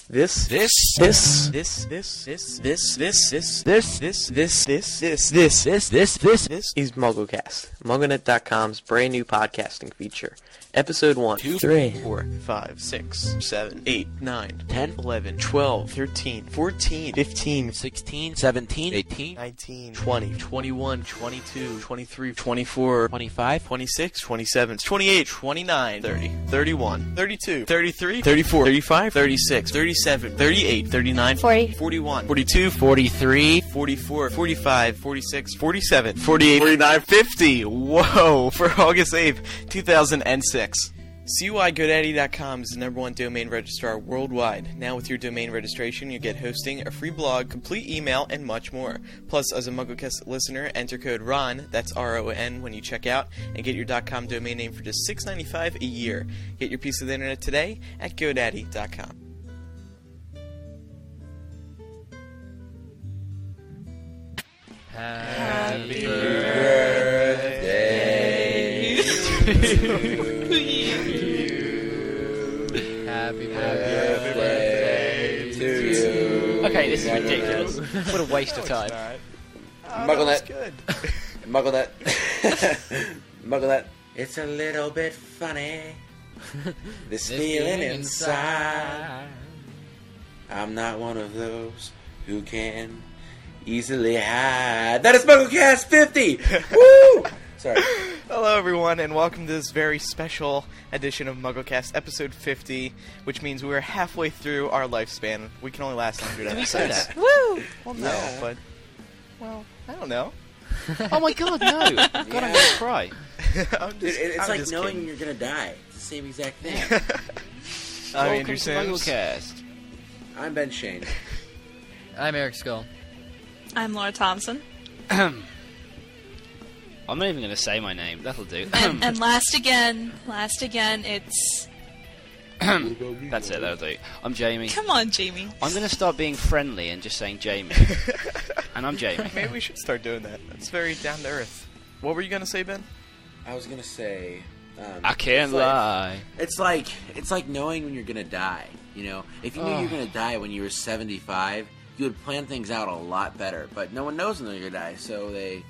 This is MuggleCast, MuggleNet.com's brand new podcasting feature. Episode 1, 2, 3, 4, 5, 6, 7, 8, 9, 10, 11, 12, 13, 14, 15, 16, 17, 18, 19, 20, 21, 22, 23, 24, 25, 26, 27, 28, 29, 30, 31, 32, 33, 34, 35, 36, 37, 38, 39, 40, 41, 42, 43, 44, 45, 46, 47, 48, 49, 50. Whoa! For August 8th, 2006. CUIGoDaddy.com is the #1 domain registrar worldwide. Now with your domain registration, you get hosting, a free blog, complete email, and much more. Plus, as a MuggleCast listener, enter code RON, that's R-O-N, when you check out, and get your .com domain name for just $6.95 a year. Get your piece of the internet today at GoDaddy.com. Happy birthday to you. Happy birthday to you. Okay, this is ridiculous. What a waste of time. MuggleNet. Good. MuggleNet. MuggleNet. It's a little bit funny. This feeling inside. I'm not one of those who can easily hide. That is MuggleCast 50! Woo! Sorry. Hello, everyone, and welcome to this very special edition of MuggleCast, episode 50, which means we're halfway through our lifespan. We can only last 100 Did we episodes. say that? Woo! Well, no, Yeah. but... Well, I don't know. Oh my god, no! God, I'm gonna cry. It's I'm like just knowing kidding. you're gonna die. It's the same exact thing. I'm Welcome Andrew to Sims. MuggleCast. I'm Ben Shane. I'm Eric Skull. I'm Laura Thompson. I'm not even going to say my name. That'll do. And last again, it's... That's it. That'll do. I'm Jamie. Come on, Jamie. I'm going to start being friendly and just saying Jamie. And I'm Jamie. Maybe we should start doing that. That's very down to earth. What were you going to say, Ben? I was gonna say... I can't lie. It's like knowing when you're gonna die, you know? If you knew you were gonna die when you were 75, you would plan things out a lot better. But no one knows when they're gonna die, so they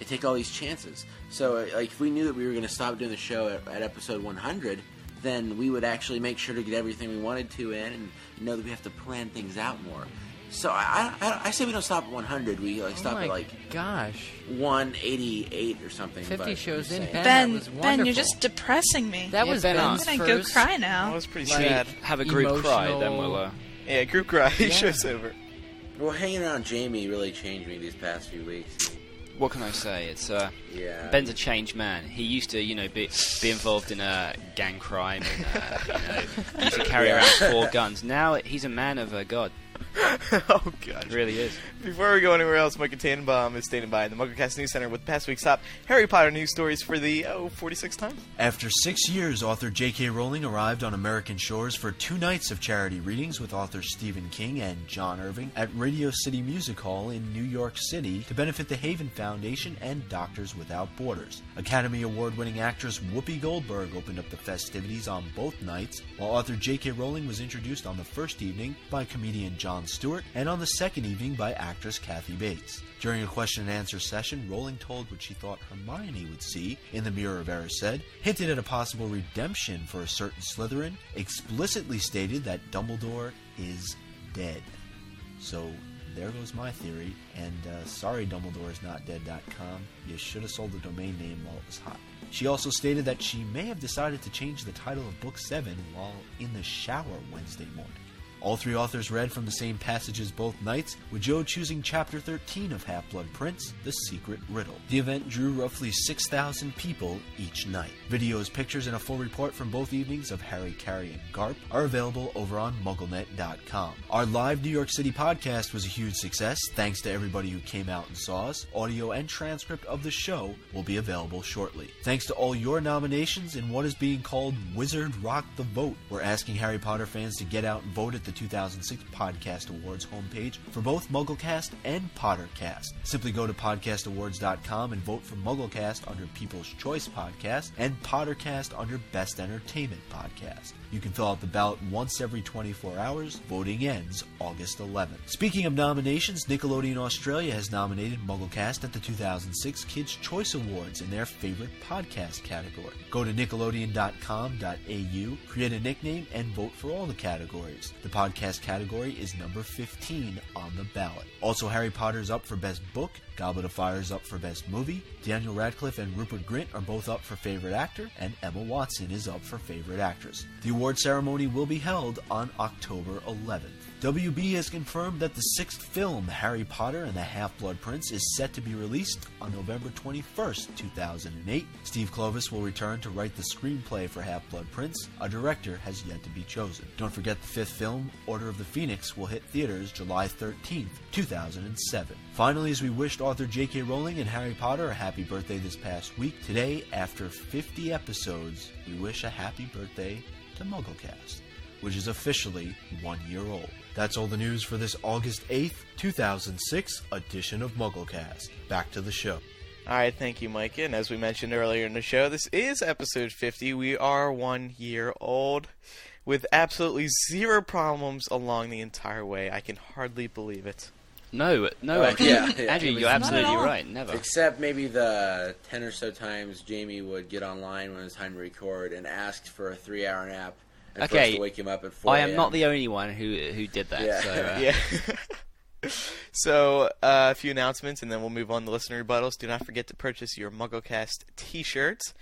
take all these chances. So, like, if we knew that we were gonna stop doing the show at episode 100, then we would actually make sure to get everything we wanted to in, and know that we have to plan things out more. So I say we don't stop at 100. We stop at Gosh. 188 or something. 50 but shows in. insane. That Ben, was Ben, wonderful. you're just depressing me. That Yeah, was Ben, Ben's I'm gonna go first. cry That now. was pretty Should we sad. have a group cry, then we'll... Yeah, group cry. Yeah. Show's over. Well, hanging around Jamie really changed me these past few weeks. What can I say? It's Yeah. Ben's a changed man. He used to, be involved in gang crime and, used to carry around 4 guns. Now he's a man of God. Oh, God. He really is. Before we go anywhere else, Micah Tannenbaum is standing by in the MuggleCast News Center with past week's top Harry Potter news stories for the, 46th time. After 6 years, author J.K. Rowling arrived on American shores for 2 nights of charity readings with authors Stephen King and John Irving at Radio City Music Hall in New York City to benefit the Haven Foundation and Doctors Without Borders. Academy Award-winning actress Whoopi Goldberg opened up the festivities on both nights, while author J.K. Rowling was introduced on the first evening by comedian Jon Stewart and on the second evening by actress Kathy Bates. During a question-and-answer session, Rowling told what she thought Hermione would see in the Mirror of Erised, hinted at a possible redemption for a certain Slytherin, explicitly stated that Dumbledore is dead. So there goes my theory, and sorry DumbledoreIsNotDead.com, you should have sold the domain name while it was hot. She also stated that she may have decided to change the title of Book 7 while in the shower Wednesday morning. All 3 authors read from the same passages both nights, with Joe choosing Chapter 13 of Half-Blood Prince, The Secret Riddle. The event drew roughly 6,000 people each night. Videos, pictures, and a full report from both evenings of Harry, Carrie, and Garp are available over on MuggleNet.com. Our live New York City podcast was a huge success, thanks to everybody who came out and saw us. Audio and transcript of the show will be available shortly. Thanks to all your nominations in what is being called Wizard Rock the Vote. We're asking Harry Potter fans to get out and vote at the 2006 Podcast Awards homepage for both MuggleCast and Pottercast. Simply go to podcastawards.com and vote for MuggleCast under People's Choice Podcast and Pottercast under Best Entertainment Podcast. You can fill out the ballot once every 24 hours. Voting ends August 11th. Speaking of nominations, Nickelodeon Australia has nominated MuggleCast at the 2006 Kids' Choice Awards in their favorite podcast category. Go to nickelodeon.com.au, create a nickname, and vote for all the categories. The podcast category is number 15 on the ballot. Also, Harry Potter's up for Best Book, Goblet of Fire's up for Best Movie, Daniel Radcliffe and Rupert Grint are both up for Favorite Actor, and Emma Watson is up for Favorite Actress. The award ceremony will be held on October 11th. WB has confirmed that the sixth film, Harry Potter and the Half-Blood Prince, is set to be released on November 21st, 2008. Steve Kloves will return to write the screenplay for Half-Blood Prince. A director has yet to be chosen. Don't forget the fifth film, Order of the Phoenix, will hit theaters July 13th, 2007. Finally, as we wished author J.K. Rowling and Harry Potter a happy birthday this past week, today, after 50 episodes, we wish a happy birthday to MuggleCast, which is officially 1 year old. That's all the news for this August 8th, 2006 edition of MuggleCast. Back to the show. Alright, thank you, Micah. And as we mentioned earlier in the show, this is episode 50. We are 1 year old with absolutely zero problems along the entire way. I can hardly believe it. No, actually, yeah, Andrew, it was you're absolutely not at all. right. Never. Except maybe the 10 or so times Jamie would get online when it was time to record and ask for a 3-hour nap and for us Okay, to wake him up at 4 I am a.m. not the only one who did that. Yeah. So, Yeah. So, a few announcements, and then we'll move on to listener rebuttals. Do not forget to purchase your MuggleCast t-shirts.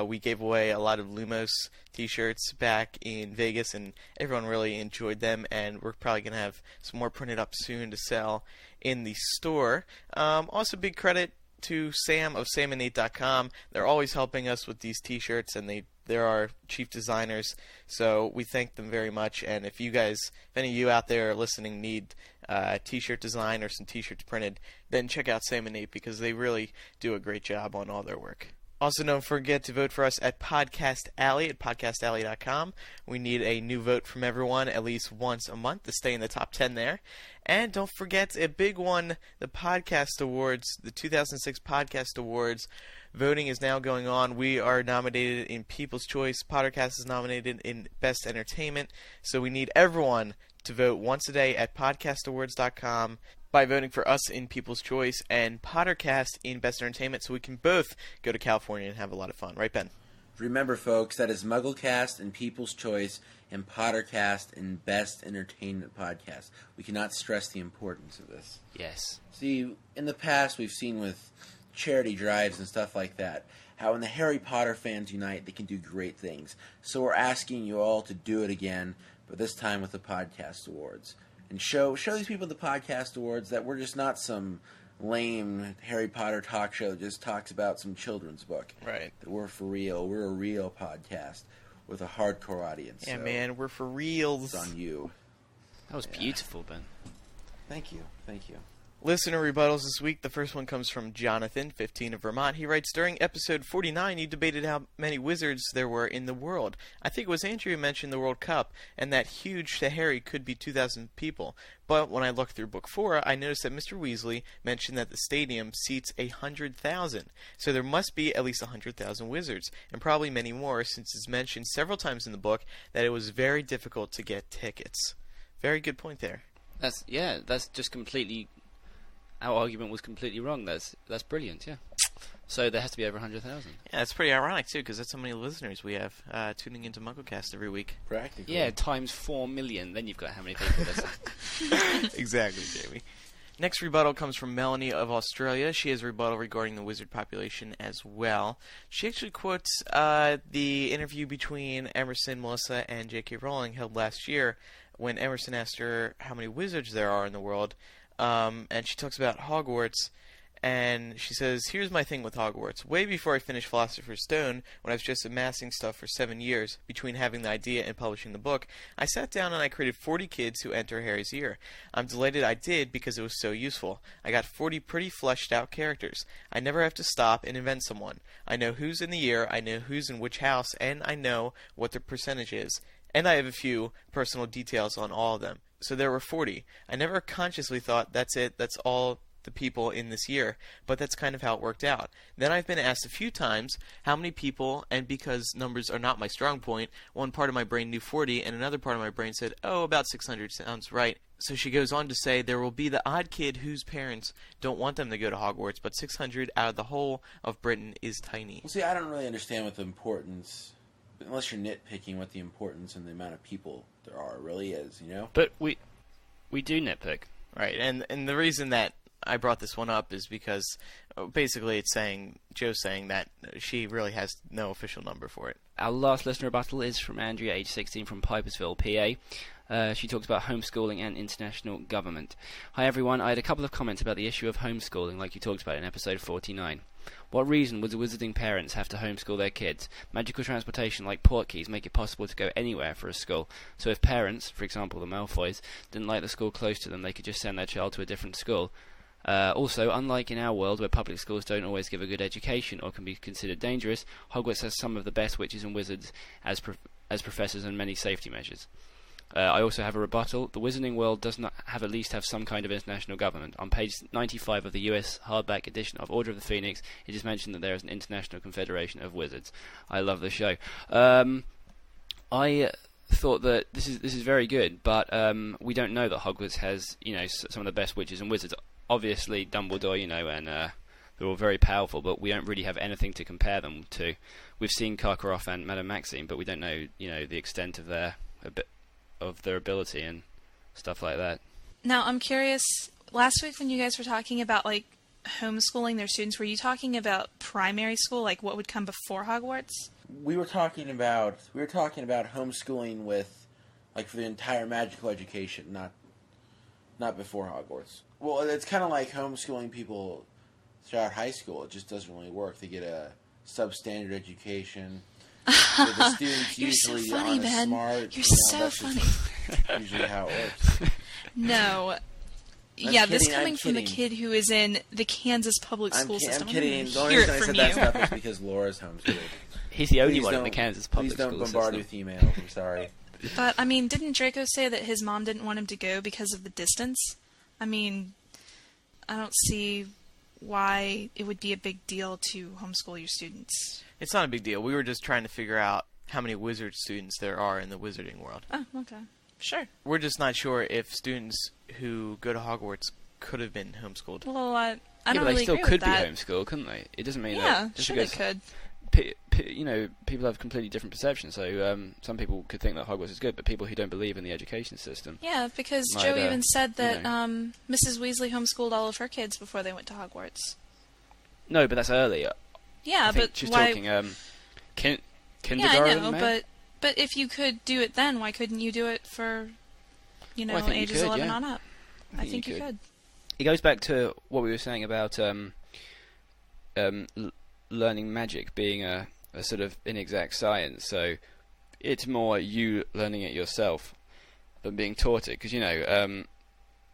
We gave away a lot of Lumos t-shirts back in Vegas, and everyone really enjoyed them, and we're probably going to have some more printed up soon to sell in the store. Also, big credit to Sam of samandnate.com. They're always helping us with these t-shirts, and they're our chief designers, so we thank them very much. And if any of you out there listening need t-shirt design or some t-shirts printed, then check out Sam and Nate, because they really do a great job on all their work. Also, don't forget to vote for us at Podcast Alley at podcastalley.com. We need a new vote from everyone at least once a month to stay in the top 10 there. And don't forget a big one, the Podcast Awards, the 2006 Podcast Awards. Voting is now going on. We are nominated in People's Choice. Pottercast is nominated in Best Entertainment. So we need everyone to vote once a day at podcastawards.com by voting for us in People's Choice and Pottercast in Best Entertainment, so we can both go to California and have a lot of fun. Right, Ben? Remember, folks, that is MuggleCast and People's Choice and Pottercast and Best Entertainment Podcast. We cannot stress the importance of this. yes. See, in the past we've seen with charity drives and stuff like that, how when the Harry Potter fans unite, they can do great things. So we're asking you all to do it again, but this time with the Podcast Awards. And show these people at the Podcast Awards that we're just not some lame Harry Potter talk show that just talks about some children's book. Right. That we're for real. We're a real podcast with a hardcore audience. Yeah, so man, we're for reals. it's on you. That was beautiful, Ben. Thank you. Thank you. Listener rebuttals this week. The first one comes from Jonathan, 15 of Vermont. He writes, during episode 49, you debated how many wizards there were in the world. I think it was Andrew who mentioned the World Cup, and that huge to Harry could be 2,000 people. But when I looked through book 4, I noticed that Mr. Weasley mentioned that the stadium seats 100,000. So there must be at least 100,000 wizards, and probably many more, since it's mentioned several times in the book that it was very difficult to get tickets. Very good point there. That's just completely. Our argument was completely wrong. That's brilliant. Yeah. So there has to be over 100,000. Yeah, that's pretty ironic, too, because that's how many listeners we have tuning into MuggleCast every week. Practically. Yeah, times 4 million. Then you've got how many people listen. Exactly, Jamie. Next rebuttal comes from Melanie of Australia. She has a rebuttal regarding the wizard population as well. She actually quotes the interview between Emerson, Melissa, and J.K. Rowling held last year when Emerson asked her how many wizards there are in the world. And she talks about Hogwarts, and she says, here's my thing with Hogwarts. Way before I finished Philosopher's Stone, when I was just amassing stuff for 7 years, between having the idea and publishing the book, I sat down and I created 40 kids who enter Harry's year. I'm delighted I did because it was so useful. I got 40 pretty fleshed out characters. I never have to stop and invent someone. I know who's in the year, I know who's in which house, and I know what their percentage is. And I have a few personal details on all of them. So there were 40. I never consciously thought, that's it, that's all the people in this year, but that's kind of how it worked out. Then I've been asked a few times how many people, and because numbers are not my strong point, one part of my brain knew 40, and another part of my brain said, oh, about 600 sounds right. So she goes on to say there will be the odd kid whose parents don't want them to go to Hogwarts, but 600 out of the whole of Britain is tiny. Well, see, I don't really understand what the importance, unless you're nitpicking, what the importance and the amount of people there are really is, you know? But we do nitpick. Right, and the reason that I brought this one up is because basically it's saying, Joe's saying that she really has no official number for it. Our last listener rebuttal is from Andrea, age 16, from Pipersville, PA. She talks about homeschooling and international government. Hi everyone, I had a couple of comments about the issue of homeschooling like you talked about in episode 49. What reason would the wizarding parents have to homeschool their kids? Magical transportation like portkeys make it possible to go anywhere for a school. So if parents, for example the Malfoys, didn't like the school close to them, they could just send their child to a different school. Also, unlike in our world where public schools don't always give a good education or can be considered dangerous, Hogwarts has some of the best witches and wizards as professors and many safety measures. I also have a rebuttal. The Wizarding world does not have at least have some kind of international government. On page 95 of the US hardback edition of Order of the Phoenix, it is mentioned that there is an international confederation of wizards. I love the show. I thought that this is very good, but we don't know that Hogwarts has some of the best witches and wizards. Obviously, Dumbledore, and they're all very powerful, but we don't really have anything to compare them to. We've seen Karkaroff and Madame Maxime, but we don't know, the extent of their ability and stuff like that. Now, I'm curious, last week when you guys were talking about, homeschooling their students, were you talking about primary school, what would come before Hogwarts? We were talking about homeschooling with, for the entire magical education, not before Hogwarts. Well, it's kind of like homeschooling people throughout high school. It just doesn't really work. They get a substandard education. So the students You're usually so funny, aren't Ben. smart. You're so funny. Usually how it works. No. This coming from the kid who is in the Kansas public school system. I'm kidding. The only Hear reason it I from said you. that stuff is because Laura's homeschooled. He's the only Please one in don't- the Kansas public Please don't school bombard system. with emails. I'm sorry. But, didn't Draco say that his mom didn't want him to go because of the distance? I don't see why it would be a big deal to homeschool your students. It's not a big deal. We were just trying to figure out how many wizard students there are in the wizarding world. Oh, okay. Sure. We're just not sure if students who go to Hogwarts could have been homeschooled. Well, I Yeah, don't but really they still agree could with be that. homeschooled, couldn't they? It doesn't mean Yeah, that just sure they because could. people have completely different perceptions. So some people could think that Hogwarts is good, but people who don't believe in the education system. Yeah, because Might, Joe even said that you Mrs. Weasley homeschooled all of her kids before they went to Hogwarts. No, but that's earlier. Yeah, I think but she's why? talking kindergarten. Yeah, I know, maybe? but if you could do it then, why couldn't you do it for, Well, I think you ages could, 11 yeah. on up? I think you could. It goes back to what we were saying about learning magic being a sort of inexact science. So it's more you learning it yourself than being taught it. Because,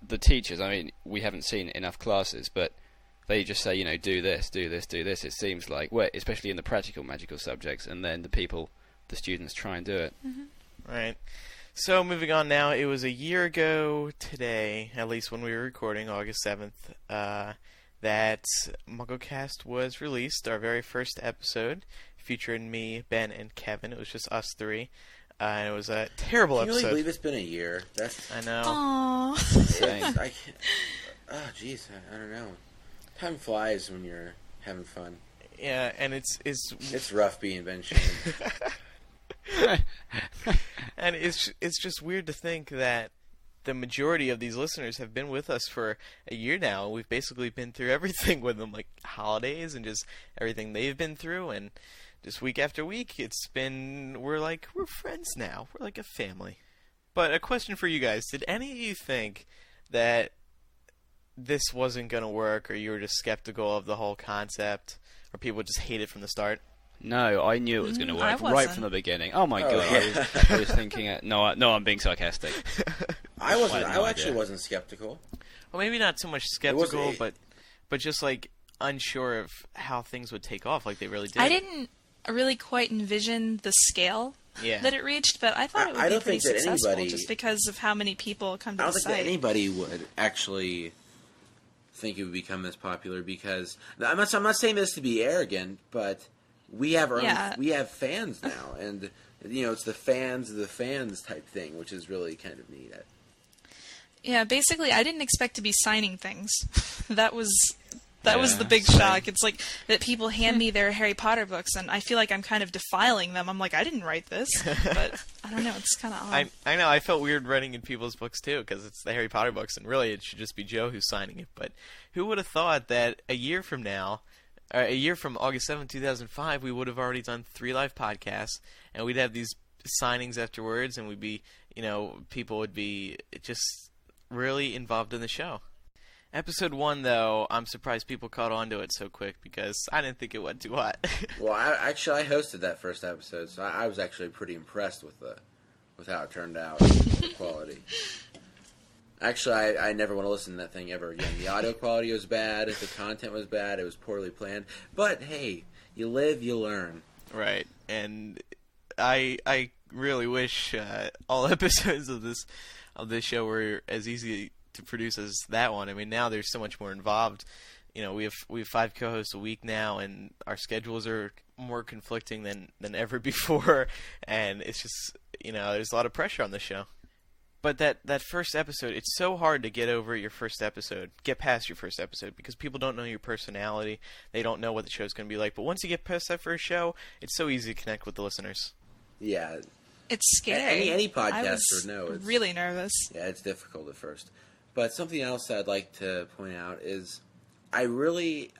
the teachers, we haven't seen enough classes, but they just say, do this, do this, do this. It seems like, especially in the practical magical subjects, and then the students try and do it. Mm-hmm. Right. So moving on now, it was a year ago today, at least when we were recording, August 7th, that MuggleCast was released, our very first episode, featuring me, Ben, and Kevin. It was just us three. And it was a terrible Can you episode. really believe it's been a year? I know. Aww. Same. I can't. Oh, jeez, I don't know. Time flies when you're having fun. Yeah, and it's rough being Ben Shannon. and it's just weird to think that the majority of these listeners have been with us for a year now. We've basically been through everything with them, like holidays and just everything they've been through, and just week after week, we're friends now. We're like a family. But a question for you guys: did any of you think that this wasn't going to work, or you were just skeptical of the whole concept, or people just hate it from the start? No, I knew it was going to I work right wasn't. from the beginning. Oh my god, yeah. I was thinking. No, I'm being sarcastic. I wasn't. I had no I actually idea. wasn't skeptical. Well, maybe not so much skeptical, but just unsure of how things would take off, like they really did. I didn't really quite envision the scale that it reached, but I thought it would I be don't pretty think that successful anybody- just because of how many people come to I the don't think that site. anybody would actually think it would become this popular because I'm not saying this to be arrogant, but we have we have fans now, and it's the fans of the fans type thing, which is really kind of neat. Yeah, basically, I didn't expect to be signing things. That was the big shock. It's like that people hand me their Harry Potter books, and I feel like I'm kind of defiling them. I'm like, I didn't write this, but I don't know. It's kind of odd. I know. I felt weird writing in people's books too, because it's the Harry Potter books, and really it should just be Joe who's signing it. But who would have thought that a year from now, a year from August 7th, 2005, we would have already done 3 live podcasts, and we'd have these signings afterwards, and we'd be, people would be just really involved in the show. Episode 1, though, I'm surprised people caught on to it so quick because I didn't think it went too hot. Well, I hosted that first episode, so I was actually pretty impressed with how it turned out, the quality. Actually, I never want to listen to that thing ever again. The audio quality was bad, the content was bad, it was poorly planned. But hey, you live, you learn. Right, and I really wish all episodes of this show were as easy to produce as that one. I mean, now there's so much more involved. We have 5 co-hosts a week now, and our schedules are more conflicting than ever before, and it's just there's a lot of pressure on the show. But that first episode, it's so hard to get past your first episode, because people don't know your personality, they don't know what the show's going to be like. But once you get past that first show, it's so easy to connect with the listeners. Yeah. It's scary. Any podcaster I knows. was really nervous. Yeah, it's difficult at first. But something else I'd like to point out is I really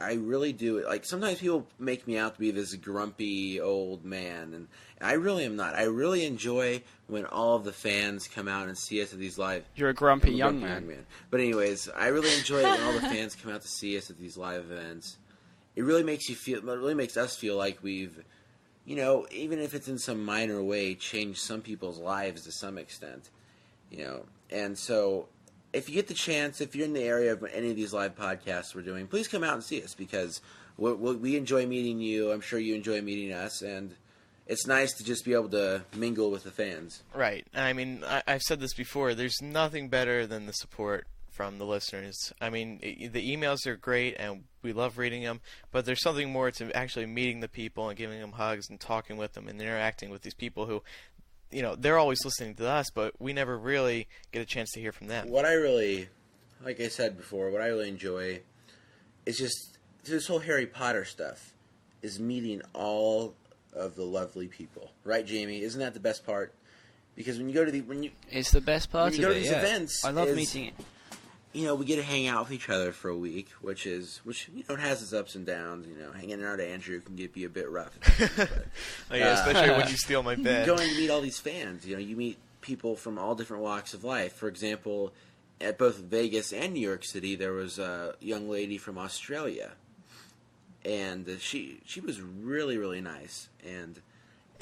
do. Like, sometimes people make me out to be this grumpy old man, and I really am not. I really enjoy when all of the fans come out and see us at these live... You're a grumpy young man. But anyways, I really enjoy when all the fans come out to see us at these live events. It really makes us feel like we've, even if it's in some minor way, changed some people's lives to some extent. And so... if you get the chance, if you're in the area of any of these live podcasts we're doing, please come out and see us, because we enjoy meeting you. I'm sure you enjoy meeting us, and it's nice to just be able to mingle with the fans. Right. I mean, I've said this before. There's nothing better than the support from the listeners. I mean, the emails are great, and we love reading them, but there's something more to actually meeting the people and giving them hugs and talking with them and interacting with these people who... they're always listening to us, but we never really get a chance to hear from them. Like I said before, what I really enjoy is just this whole Harry Potter stuff, is meeting all of the lovely people. Right, Jamie? Isn't that the best part? Because when you go to it's the best part of it, these events, I love meeting it. We get to hang out with each other for a week, which it has its ups and downs. Hanging out at Andrew can be a bit rough. But, especially when you steal my bed. Going to meet all these fans, you meet people from all different walks of life. For example, at both Vegas and New York City, there was a young lady from Australia, and she was really, really nice, and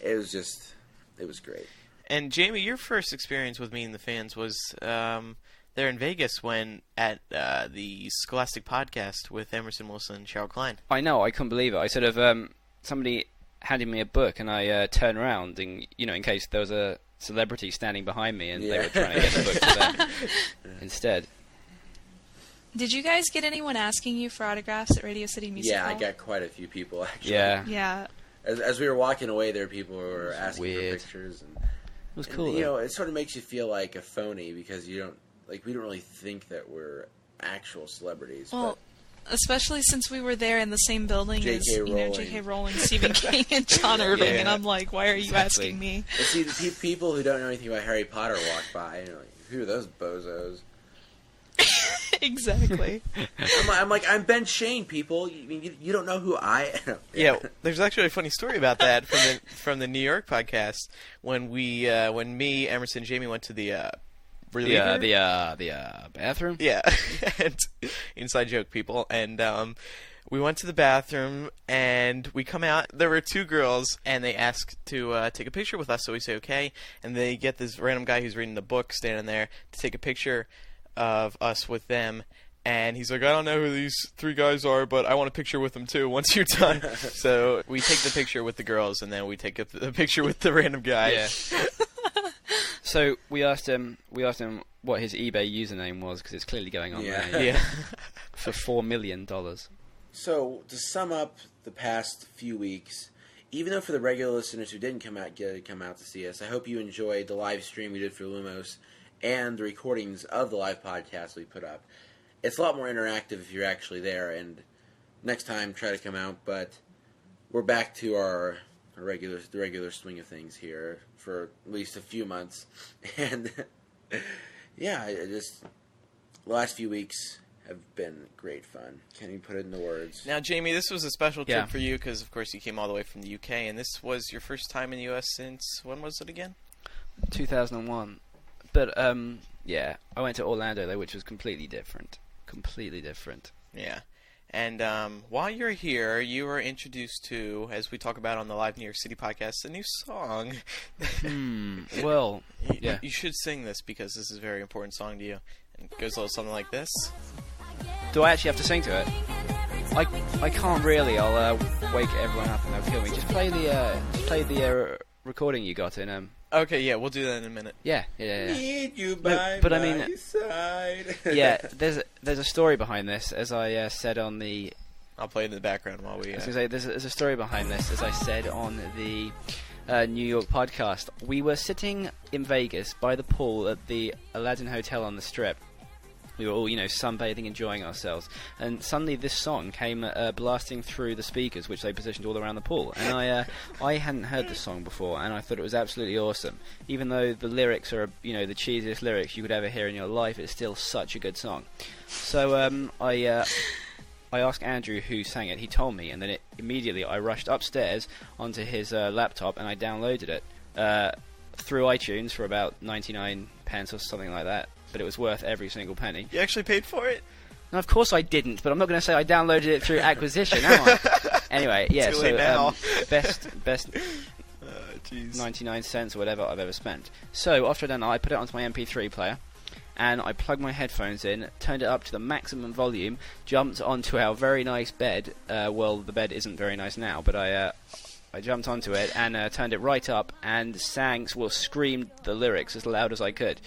it was great. And Jamie, your first experience with meeting the fans was there in Vegas when at the Scholastic Podcast with Emerson Wilson and Cheryl Klein. I know, I couldn't believe it. I sort of somebody handed me a book, and I turned around, and in case there was a celebrity standing behind me, and they were trying to get the book to them instead. Did you guys get anyone asking you for autographs at Radio City Music Hall? Yeah, I got quite a few people actually. Yeah. As we were walking away, there were people who were asking for pictures, and it was cool. It sort of makes you feel like a phony, because we don't really think that we're actual celebrities. Well, especially since we were there in the same building as J.K. Rowling, Stephen King, and John Irving, and I'm like, why are you asking me? But see, the people who don't know anything about Harry Potter walk by, who are those bozos? Exactly. I'm like, I'm Ben Shane, people. You don't know who I am. Yeah, there's actually a funny story about that from the New York podcast when me, Emerson, and Jamie went to the bathroom. Yeah, and inside joke, people. And we went to the bathroom, and we come out. There were 2 girls, and they asked to take a picture with us. So we say okay, and they get this random guy who's reading the book standing there to take a picture of us with them. And he's like, I don't know who these 3 guys are, but I want a picture with them too once you're done. So we take the picture with the girls, and then we take a picture with the random guy. Yeah. So we asked him what his eBay username was, because it's clearly going on there. Yeah. for $4 million. So, to sum up the past few weeks, even though for the regular listeners who didn't come out to see us, I hope you enjoyed the live stream we did for Lumos and the recordings of the live podcast we put up. It's a lot more interactive if you're actually there, and next time try to come out, but we're back to the regular swing of things here for at least a few months. And yeah, the last few weeks have been great fun. Can you put it into words? Now, Jamie, this was a special trip for you because, of course, you came all the way from the UK, and this was your first time in the US since, when was it again? 2001. But, yeah, I went to Orlando, though, which was completely different. Completely different. Yeah. And while you're here, you were introduced to, as we talk about on the Live New York City podcast, a new song. Well, yeah. You should sing this because this is a very important song to you. And it goes a little something like this. Do I actually have to sing to it? I can't really. I'll wake everyone up and they'll kill me. Just play the recording you got in. Okay, yeah, we'll do that in a minute. Yeah. Need you by but I my mean, side. Yeah, there's a story behind this, as I said on the. I'll play it in the background while we. I was gonna say there's a story behind this, as I said on the New York podcast. We were sitting in Vegas by the pool at the Aladdin Hotel on the Strip. We were all, sunbathing, enjoying ourselves. And suddenly this song came blasting through the speakers, which they positioned all around the pool. And I hadn't heard this song before, and I thought it was absolutely awesome. Even though the lyrics are, the cheesiest lyrics you could ever hear in your life, it's still such a good song. So I asked Andrew who sang it. He told me, and then immediately I rushed upstairs onto his laptop, and I downloaded it through iTunes for about 99 pence or something like that. But it was worth every single penny. You actually paid for it? No, of course I didn't, but I'm not going to say I downloaded it through acquisition, am I? Anyway, yeah, Too late now. Best 99 cents or whatever I've ever spent. So after I done that, I put it onto my MP3 player, and I plugged my headphones in, turned it up to the maximum volume, jumped onto our very nice bed. Well, the bed isn't very nice now, but I jumped onto it and turned it right up and screamed the lyrics as loud as I could.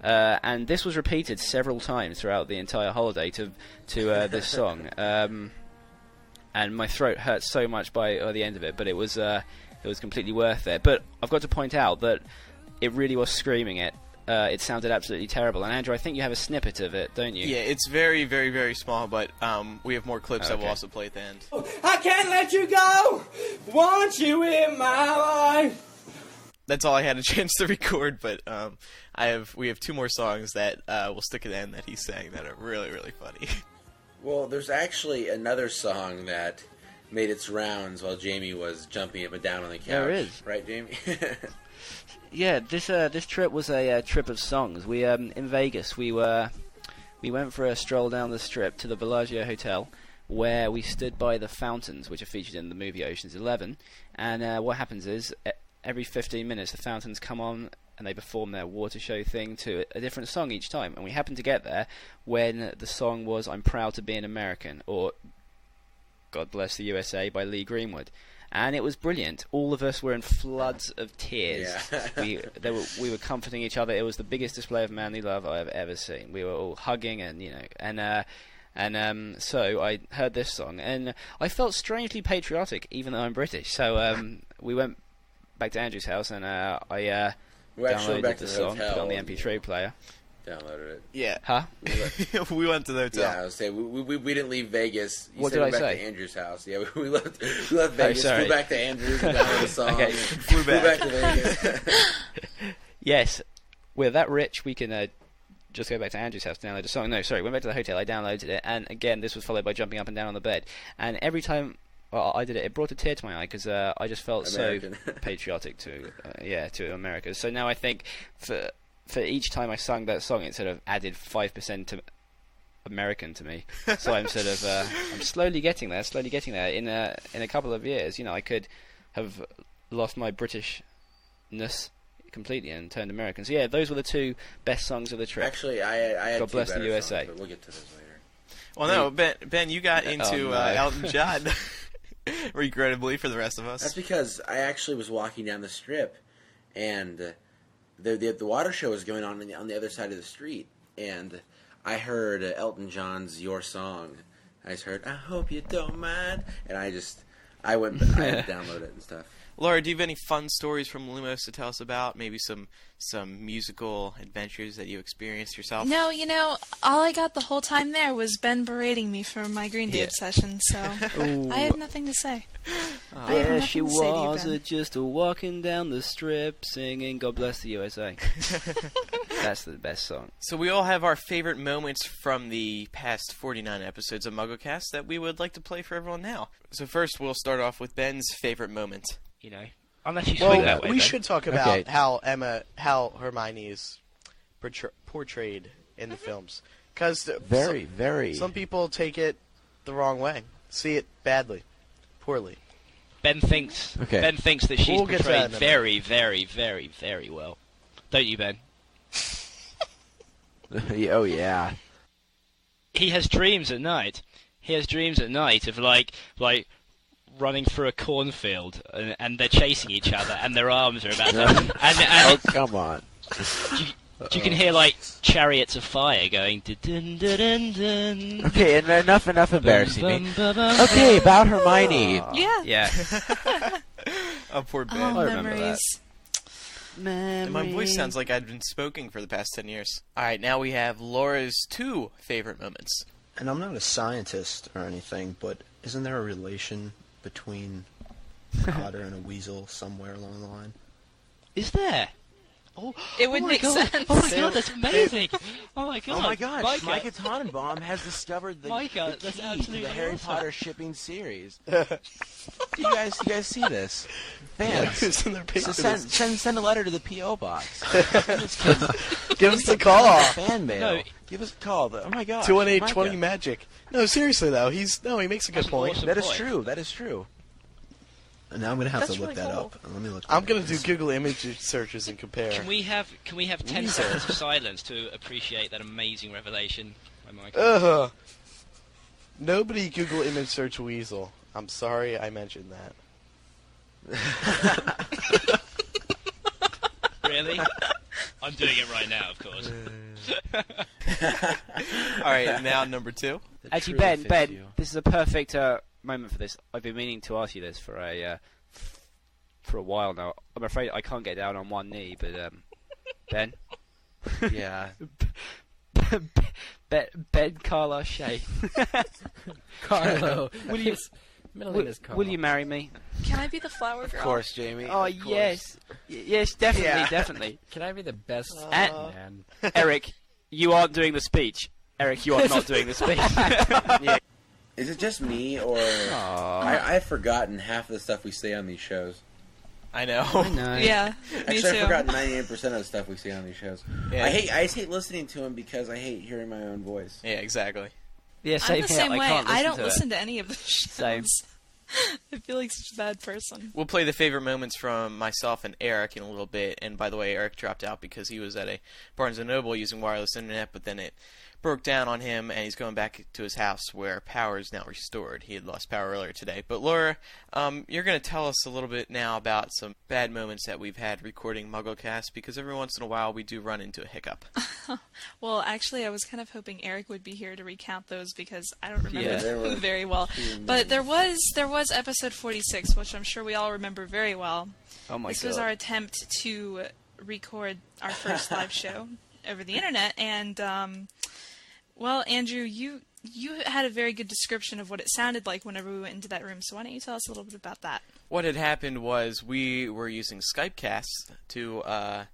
And this was repeated several times throughout the entire holiday to this song, and my throat hurt so much by the end of it, but it was completely worth it. But I've got to point out that it really was screaming it. It sounded absolutely terrible. And Andrew, I think you have a snippet of it, don't you? Yeah, it's very, very, very small, but we have more clips that we'll also play at the end. I can't let you go. Want you in my life. That's all I had a chance to record, but we have two more songs that we'll stick at the end that he sang that are really, really funny. Well, there's actually another song that made its rounds while Jamie was jumping up and down on the couch. There is. Right, Jamie? Yeah, this trip was a trip of songs. We in Vegas, we went for a stroll down the Strip to the Bellagio Hotel, where we stood by the fountains, which are featured in the movie Ocean's 11. And what happens is, every 15 minutes, the fountains come on and they perform their water show thing to a different song each time. And we happened to get there when the song was "I'm Proud to Be an American," or "God Bless the USA" by Lee Greenwood. And it was brilliant. All of us were in floods of tears. Yeah. We were comforting each other. It was the biggest display of manly love I have ever seen. We were all hugging and so I heard this song and I felt strangely patriotic, even though I'm British. So we went back to Andrew's house and I downloaded the song, put it on the MP3 player. Downloaded it. Yeah. Huh? We went to the hotel. Yeah, I was saying we didn't leave Vegas. What did I say? We went back to Andrew's house. Yeah, we left Vegas, flew back to Andrew's, and downloaded the song. Okay. Flew back to Vegas. Yes, we're that rich we can just go back to Andrew's house to download a song. No, sorry, went back to the hotel, I downloaded it, and again, this was followed by jumping up and down on the bed. And every time I did it, it brought a tear to my eye because I just felt American. so patriotic to America. So now I think for each time I sung that song, it sort of added 5% to American to me. So I'm sort of I'm slowly getting there. In a couple of years, I could have lost my Britishness completely and turned American. So yeah, those were the two best songs of the trip. Actually, I had God Bless the USA. Songs, but we'll get to those later. Well, no, Ben, you got into Elton John, regrettably for the rest of us. That's because I actually was walking down the Strip, and the water show was going on the other side of the street, and I heard Elton John's "Your Song." I just heard, "I hope you don't mind," and I went download it and stuff. Laura, do you have any fun stories from Lumos to tell us about? Maybe some musical adventures that you experienced yourself? No, all I got the whole time there was Ben berating me for my Green Day obsession, so I have nothing to say. There she was, just walking down the strip, singing "God Bless the USA." That's the best song. So we all have our favorite moments from the past 49 episodes of MuggleCast that we would like to play for everyone now. So first, we'll start off with Ben's favorite moment. Unless you swing that way. We should talk about how Hermione is portrayed in the films, because some people take it the wrong way, see it badly, poorly. Ben thinks that she's portrayed very, very, very, very well. Don't you, Ben? Oh yeah. He has dreams at night. Of like running through a cornfield, and they're chasing each other, and their arms are about to... Oh, come on. You can hear, like, chariots of fire going... Dun, dun, dun, dun. Okay, enough embarrassing me. Okay, about Hermione. Yeah. Oh, poor Ben. Oh, I remember memories. And my voice sounds like I've been smoking for the past 10 years. Alright, now we have Laura's 2 favorite moments. And I'm not a scientist or anything, but isn't there a relation between an otter and a weasel somewhere along the line? Is there? It would make sense. Oh my god, that's amazing! Oh my god! Oh my gosh, Micah. Micah Tannenbaum has discovered the key to the Harry Potter shipping series. Do you guys see this? Fans, send a letter to the P.O. box. Give us a call. Fan mail. No. Give us a call. Oh my gosh. 218-20 magic. No, seriously though, he makes a good point. Awesome That is point. true. That is true. And now I'm gonna have That's to look really that cool. up. Let me look. I'm gonna do Google image searches and compare. Can we have 10 seconds of silence to appreciate that amazing revelation by Michael? Ugh. Nobody Google image search weasel. I'm sorry I mentioned that. Really? I'm doing it right now, of course. Alright, now number 2. Actually, Ben, this is a perfect moment for this. I've been meaning to ask you this for a while now. I'm afraid I can't get down on one knee, but Ben. Yeah. Ben Carlo Shea. Carlo. Middle name is Carlo. Will you marry me? Can I be the flower girl? Of course, Jamie. Oh, of course. yes. Yes, definitely, definitely. Can I be the best And- man? Eric, you aren't doing the speech. Eric, you are not doing the speech. Yeah. Is it just me, or I've forgotten half of the stuff we say on these shows? I know. Yeah, me Actually, too. I've forgotten 98% of the stuff we say on these shows. Yeah. I just hate listening to them because I hate hearing my own voice. Yeah, exactly. Yeah, I'm same the here. same I way. can't I don't to it. listen to any of the shows. Same. I feel like such a bad person. We'll play the favorite moments from myself and Eric in a little bit. And by the way, Eric dropped out because he was at a Barnes & Noble using wireless internet, but then it broke down on him, and he's going back to his house where power is now restored. He had lost power earlier today. But Laura, you're going to tell us a little bit now about some bad moments that we've had recording MuggleCast, because every once in a while we do run into a hiccup. Well, actually, I was kind of hoping Eric would be here to recount those because I don't remember Yeah. them very well. But there was episode 46, which I'm sure we all remember very well. Oh my This god. was our attempt to record our first live show over the internet, and well, Andrew, you had a very good description of what it sounded like whenever we went into that room. So why don't you tell us a little bit about that? What had happened was we were using Skypecast to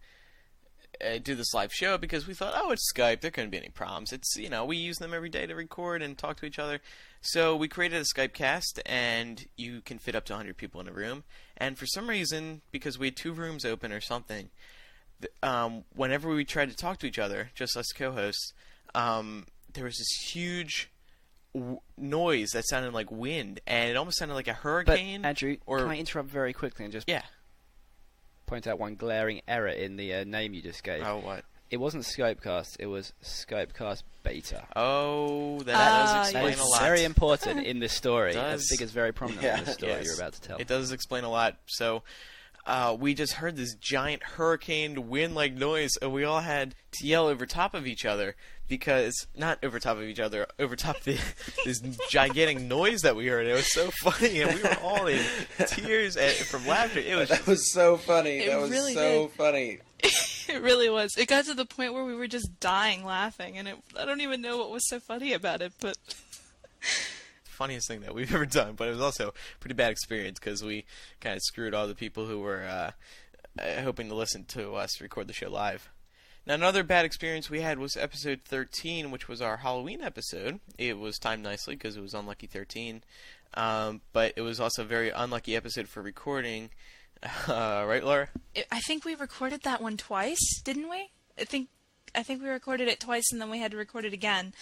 do this live show because we thought, oh, it's Skype, there couldn't be any problems. It's, we use them every day to record and talk to each other. So we created a Skypecast, and you can fit up to 100 people in a room. And for some reason, because we had 2 rooms open or something, whenever we tried to talk to each other, just us co-hosts, there was this huge noise that sounded like wind, and it almost sounded like a hurricane. But, Andrew, or... can I interrupt very quickly and just point out one glaring error in the name you just gave? Oh, what? It wasn't Skypecast, it was Skypecast Beta. Oh, that does explain a lot. Very important in this story. It does. I think it's very prominent in the story you're about to tell. It does explain a lot. So, we just heard this giant hurricane wind-like noise, and we all had to yell over top of each other because not over top of each other, over top of this gigantic noise that we heard. It was so funny, and we were all in tears from laughter. That was so funny. That was really so funny. It really was. It got to the point where we were just dying laughing, and I don't even know what was so funny about it, but funniest thing that we've ever done, but it was also a pretty bad experience because we kind of screwed all the people who were hoping to listen to us record the show live. Now, another bad experience we had was episode 13, which was our Halloween episode. It was timed nicely because it was Unlucky 13, but it was also a very unlucky episode for recording. Right, Laura? I think we recorded that one twice, didn't we? I think we recorded it twice, and then we had to record it again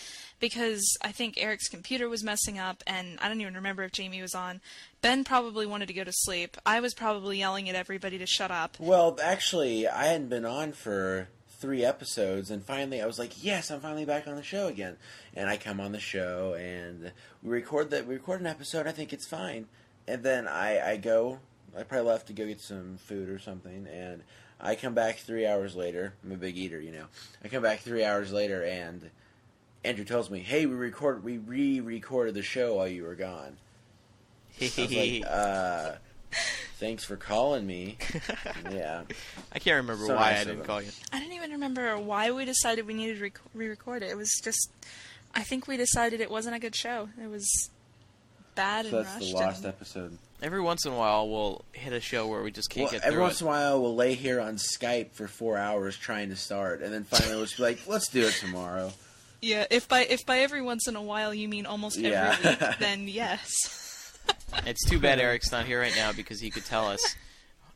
because I think Eric's computer was messing up, and I don't even remember if Jamie was on. Ben probably wanted to go to sleep. I was probably yelling at everybody to shut up. Well, actually, I hadn't been on for 3 episodes, and finally I was like, yes, I'm finally back on the show again. And I come on the show, and we record an episode, I think it's fine. And then I probably left to go get some food or something, and I come back 3 hours later. I'm a big eater, you know. I come back 3 hours later, and Andrew tells me, hey, we re-recorded the show while you were gone. I was like, thanks for calling me. Yeah. I can't remember why I didn't call you. I don't even remember why we decided we needed to re-record it. It was just, I think we decided it wasn't a good show. It was bad and rushed. That's the lost episode. Every once in a while, we'll hit a show where we just can't get through it. Every once in a while, we'll lay here on Skype for 4 hours trying to start, and then finally we'll just be like, let's do it tomorrow. Yeah, if by every once in a while you mean almost every week, then yes. It's too bad Eric's not here right now because he could tell us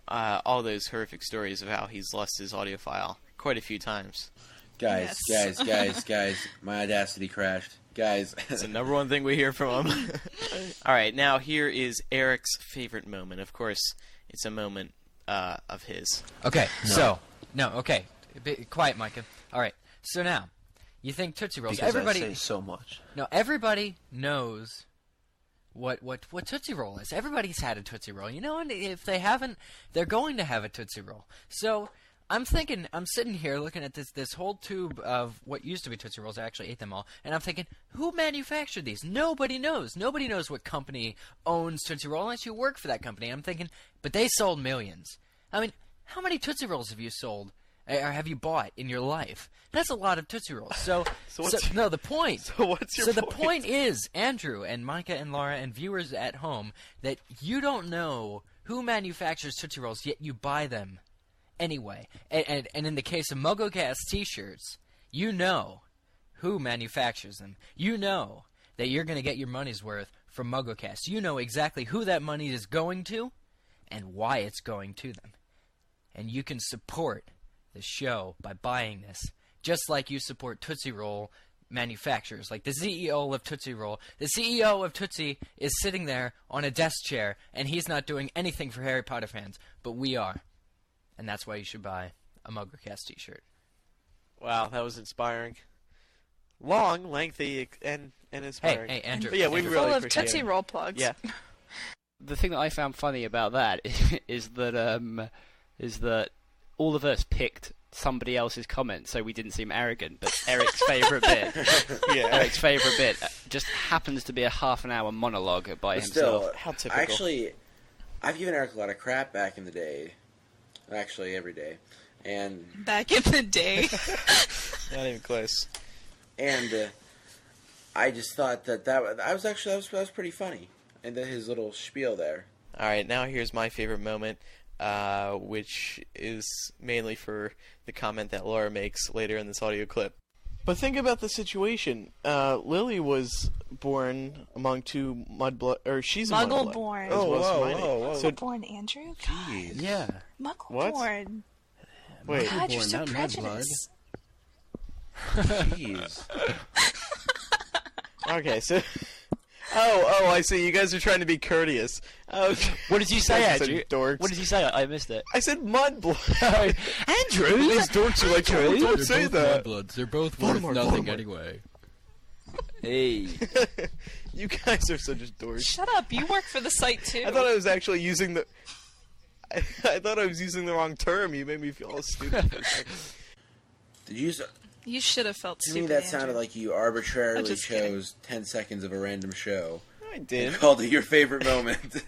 all those horrific stories of how he's lost his audio file quite a few times. Guys, my Audacity crashed. Guys. It's the number one thing we hear from him. All right, now here is Eric's favorite moment. Of course, it's a moment of his. Okay, okay. Quiet, Micah. All right, so now, you think Tootsie Rolls. Because everybody I say so much. No, everybody knows what Tootsie Roll is. Everybody's had a Tootsie Roll, you know, and if they haven't, they're going to have a Tootsie Roll. So I'm sitting here looking at this whole tube of what used to be Tootsie Rolls. I actually ate them all, and I'm thinking, who manufactured these? Nobody knows. Nobody knows what company owns Tootsie Roll unless you work for that company. I'm thinking, but they sold millions. I mean, how many Tootsie Rolls have you sold? Or have you bought in your life? That's a lot of Tootsie Rolls. So the point. So what's your point? So the point is, Andrew and Micah and Laura and viewers at home, that you don't know who manufactures Tootsie Rolls, yet you buy them anyway. And in the case of MuggleCast T-shirts, you know who manufactures them. You know that you're going to get your money's worth from MuggleCast. You know exactly who that money is going to and why it's going to them. And you can support the show by buying this, just like you support Tootsie Roll manufacturers, like the CEO of Tootsie Roll. The CEO of Tootsie is sitting there on a desk chair, and he's not doing anything for Harry Potter fans, but we are. And that's why you should buy a MuggleCast T-shirt. Wow, that was inspiring. Long, lengthy, and inspiring. Hey, Andrew. But yeah, we really full of appreciate Tootsie it. Roll plugs. Yeah. The thing that I found funny about that is that all of us picked somebody else's comment, so we didn't seem arrogant. But Eric's favourite bit, Eric's favourite bit, just happens to be a half-an-hour monologue by himself. Still, how typical. Actually, I've given Eric a lot of crap back in the day. Actually, every day. And back in the day. Not even close. And I just thought that was pretty funny. And then his little spiel there. All right, now here's my favorite moment, which is mainly for the comment that Laura makes later in this audio clip. But think about the situation. Lily was born among two mudblood, or she's a mudblood. Muggle-born. Whoa. So born Andrew? God. Yeah. Muggle-born. Wait. God, you're so prejudiced. Jeez. Okay, so... Oh, I see. You guys are trying to be courteous. What did you say, Andrew? Dorks. What did you say? I missed it. I said mudblood. Andrew! These dorks are like, don't say that. Mudbloods. They're both worth nothing anyway. Hey. You guys are such dorks. Shut up. You work for the site, too. I thought I was actually using the... I thought I was using the wrong term. You made me feel all stupid for a second. Did you? You should have felt stupid. To me, that Andrew. sounded like you arbitrarily just chose 10 seconds of a random show. I did. And called it your favorite moment.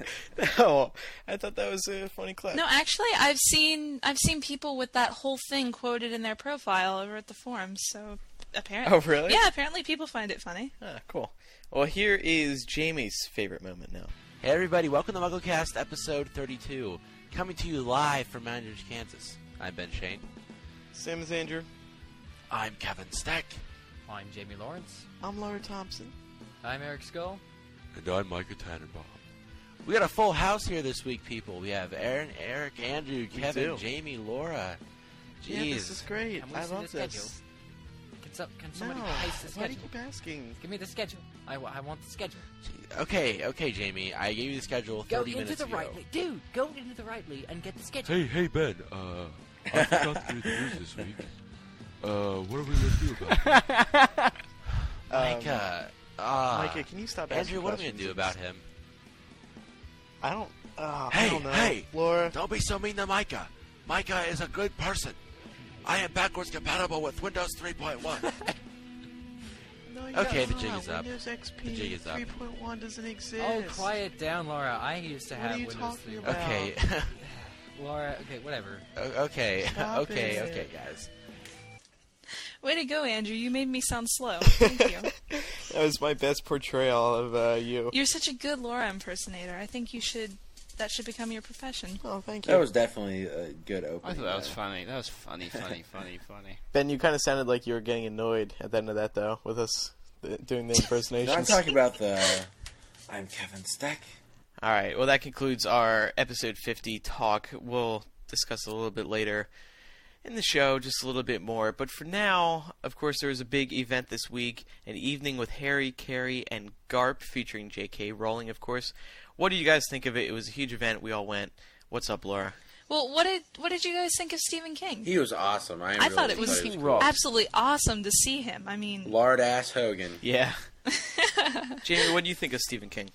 No, I thought that was a funny clip. No, actually, I've seen people with that whole thing quoted in their profile over at the forums. So apparently, Oh, really? Yeah, apparently people find it funny. Ah, cool. Well, here is Jamie's favorite moment now. Hey everybody, welcome to MuggleCast episode 32. Coming to you live from Mount Ridge, Kansas. I'm Ben Shane. Same as Andrew. I'm Kevin Steck. I'm Jamie Lawrence. I'm Laura Thompson. I'm Eric Skull. And I'm Micah Tannenbaum. We got a full house here this week, people. We have Aaron, Eric, Andrew, Kevin, Jamie, Laura. Jeez. Yeah, this is great. I love this. Can somebody No, heist the schedule? why do you keep asking? Give me the schedule. I want the schedule. Okay, Jamie. I gave you the schedule 30 minutes ago. Go into the Rightly. Dude, go into the Rightly and get the schedule. Hey, Ben. I forgot to do the news this week. What are we going to do about it? Micah, can you stop asking Andrew, what are we going questions? to do about him? I don't know. Hey, Laura. don't be so mean to Micah. Micah is a good person. I am backwards compatible with Windows 3.1. No, Okay, the jig is up. Windows XP The jig is up. 3.1 doesn't exist. Oh, quiet down, Laura. I used to What have are you Windows talking 3. about? Okay. Laura, okay, whatever. Okay, Stop okay, it. guys. Way to go, Andrew. You made me sound slow. Thank you. That was my best portrayal of you. You're such a good Laura impersonator. I think that should become your profession. Oh, thank you. That was definitely a good opening. I thought that was funny. That was funny. Ben, you kind of sounded like you were getting annoyed at the end of that, though, with us doing the impersonations. No, I'm talking about the... I'm Kevin Steck. All right, well, that concludes our episode 50 talk. We'll discuss a little bit later in the show, just a little bit more. But for now, of course, there was a big event this week, an evening with Harry, Carrie, and Garp, featuring J.K. Rowling, of course. What do you guys think of it? It was a huge event. We all went. What's up, Laura? Well, what did you guys think of Stephen King? He was awesome. I thought it was cool. absolutely awesome to see him. I mean, Lard ass Hogan. Yeah. Jamie, what do you think of Stephen King?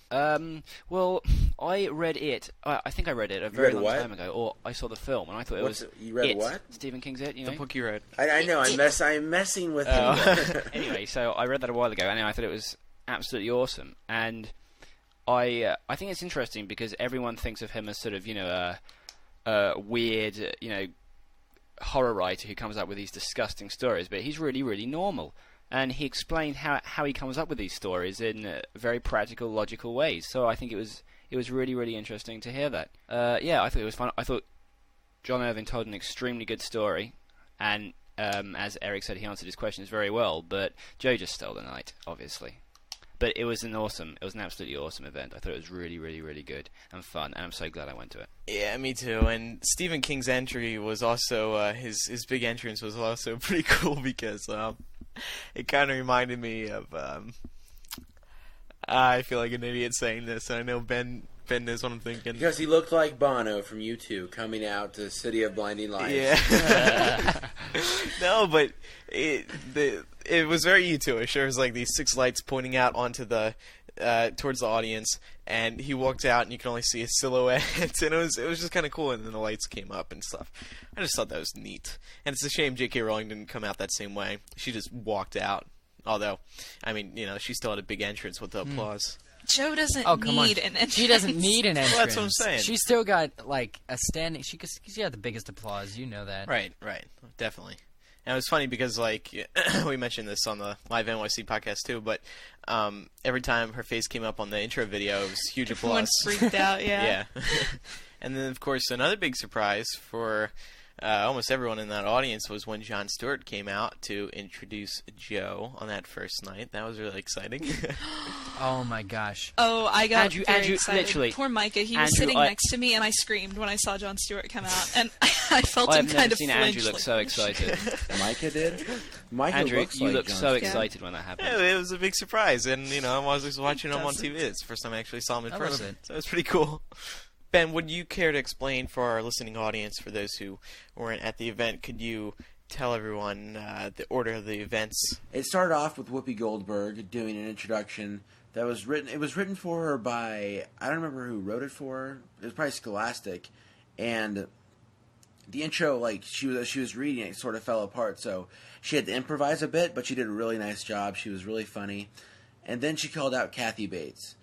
Well, I read it. I think I read it a very long what? time ago, or I saw the film, and I thought it was. You read It. what? Stephen King's It. You know. The book you read. I know. I'm messing with him. Anyway, so I read that a while ago, and I thought it was absolutely awesome, and I think it's interesting because everyone thinks of him as sort of a weird horror writer who comes up with these disgusting stories, but he's really, really normal. And he explained how he comes up with these stories in very practical, logical ways. So I think it was really, really interesting to hear that. I thought it was fun. I thought John Irving told an extremely good story, and as Eric said, he answered his questions very well. But Joe just stole the night, obviously. But it was an absolutely awesome event. I thought it was really, really, really good and fun, and I'm so glad I went to it. Yeah, me too. And Stephen King's entry was also his big entrance was also pretty cool because it kind of reminded me of. I feel like an idiot saying this, and I know Ben knows what I'm thinking. Because he looked like Bono from U2 coming out to City of Blinding Lights. Yeah. No, but it was very U2-ish. There was like these 6 lights pointing out onto the towards the audience, and he walked out, and you can only see his silhouette, and it was just kind of cool. And then the lights came up and stuff. I just thought that was neat, and it's a shame J.K. Rowling didn't come out that same way. She just walked out. Although, I mean, she still had a big entrance with the applause. Joe doesn't need an entrance. She doesn't need an entrance. Well, that's what I'm saying. She's still got like a standing. She got the biggest applause. You know that. Right, definitely. And it was funny because, like, we mentioned this on the live NYC podcast too, but every time her face came up on the intro video, it was huge applause. Everyone freaked out, yeah. Yeah. And then, of course, another big surprise for almost everyone in that audience was when Jon Stewart came out to introduce Joe on that first night. That was really exciting. Oh my gosh! Oh, I got Andrew, excited. literally. Poor Micah. He was sitting next to me, and I screamed when I saw Jon Stewart come out, and I felt him kind of flinch. I've never seen Andrew look so excited. Micah did. Micah Andrew, looks you like looked Jon so Stewart. excited when that happened. Yeah, it was a big surprise, and I was just watching him on TV. It's the first time I actually saw him in person, so it was pretty cool. Ben, would you care to explain for our listening audience, for those who weren't at the event, could you tell everyone the order of the events? It started off with Whoopi Goldberg doing an introduction that was written. It was written for her by, I don't remember who wrote it for her. It was probably Scholastic, And the intro, like, she was reading it, sort of fell apart, so she had to improvise a bit, but she did a really nice job. She was really funny. And then she called out Kathy Bates,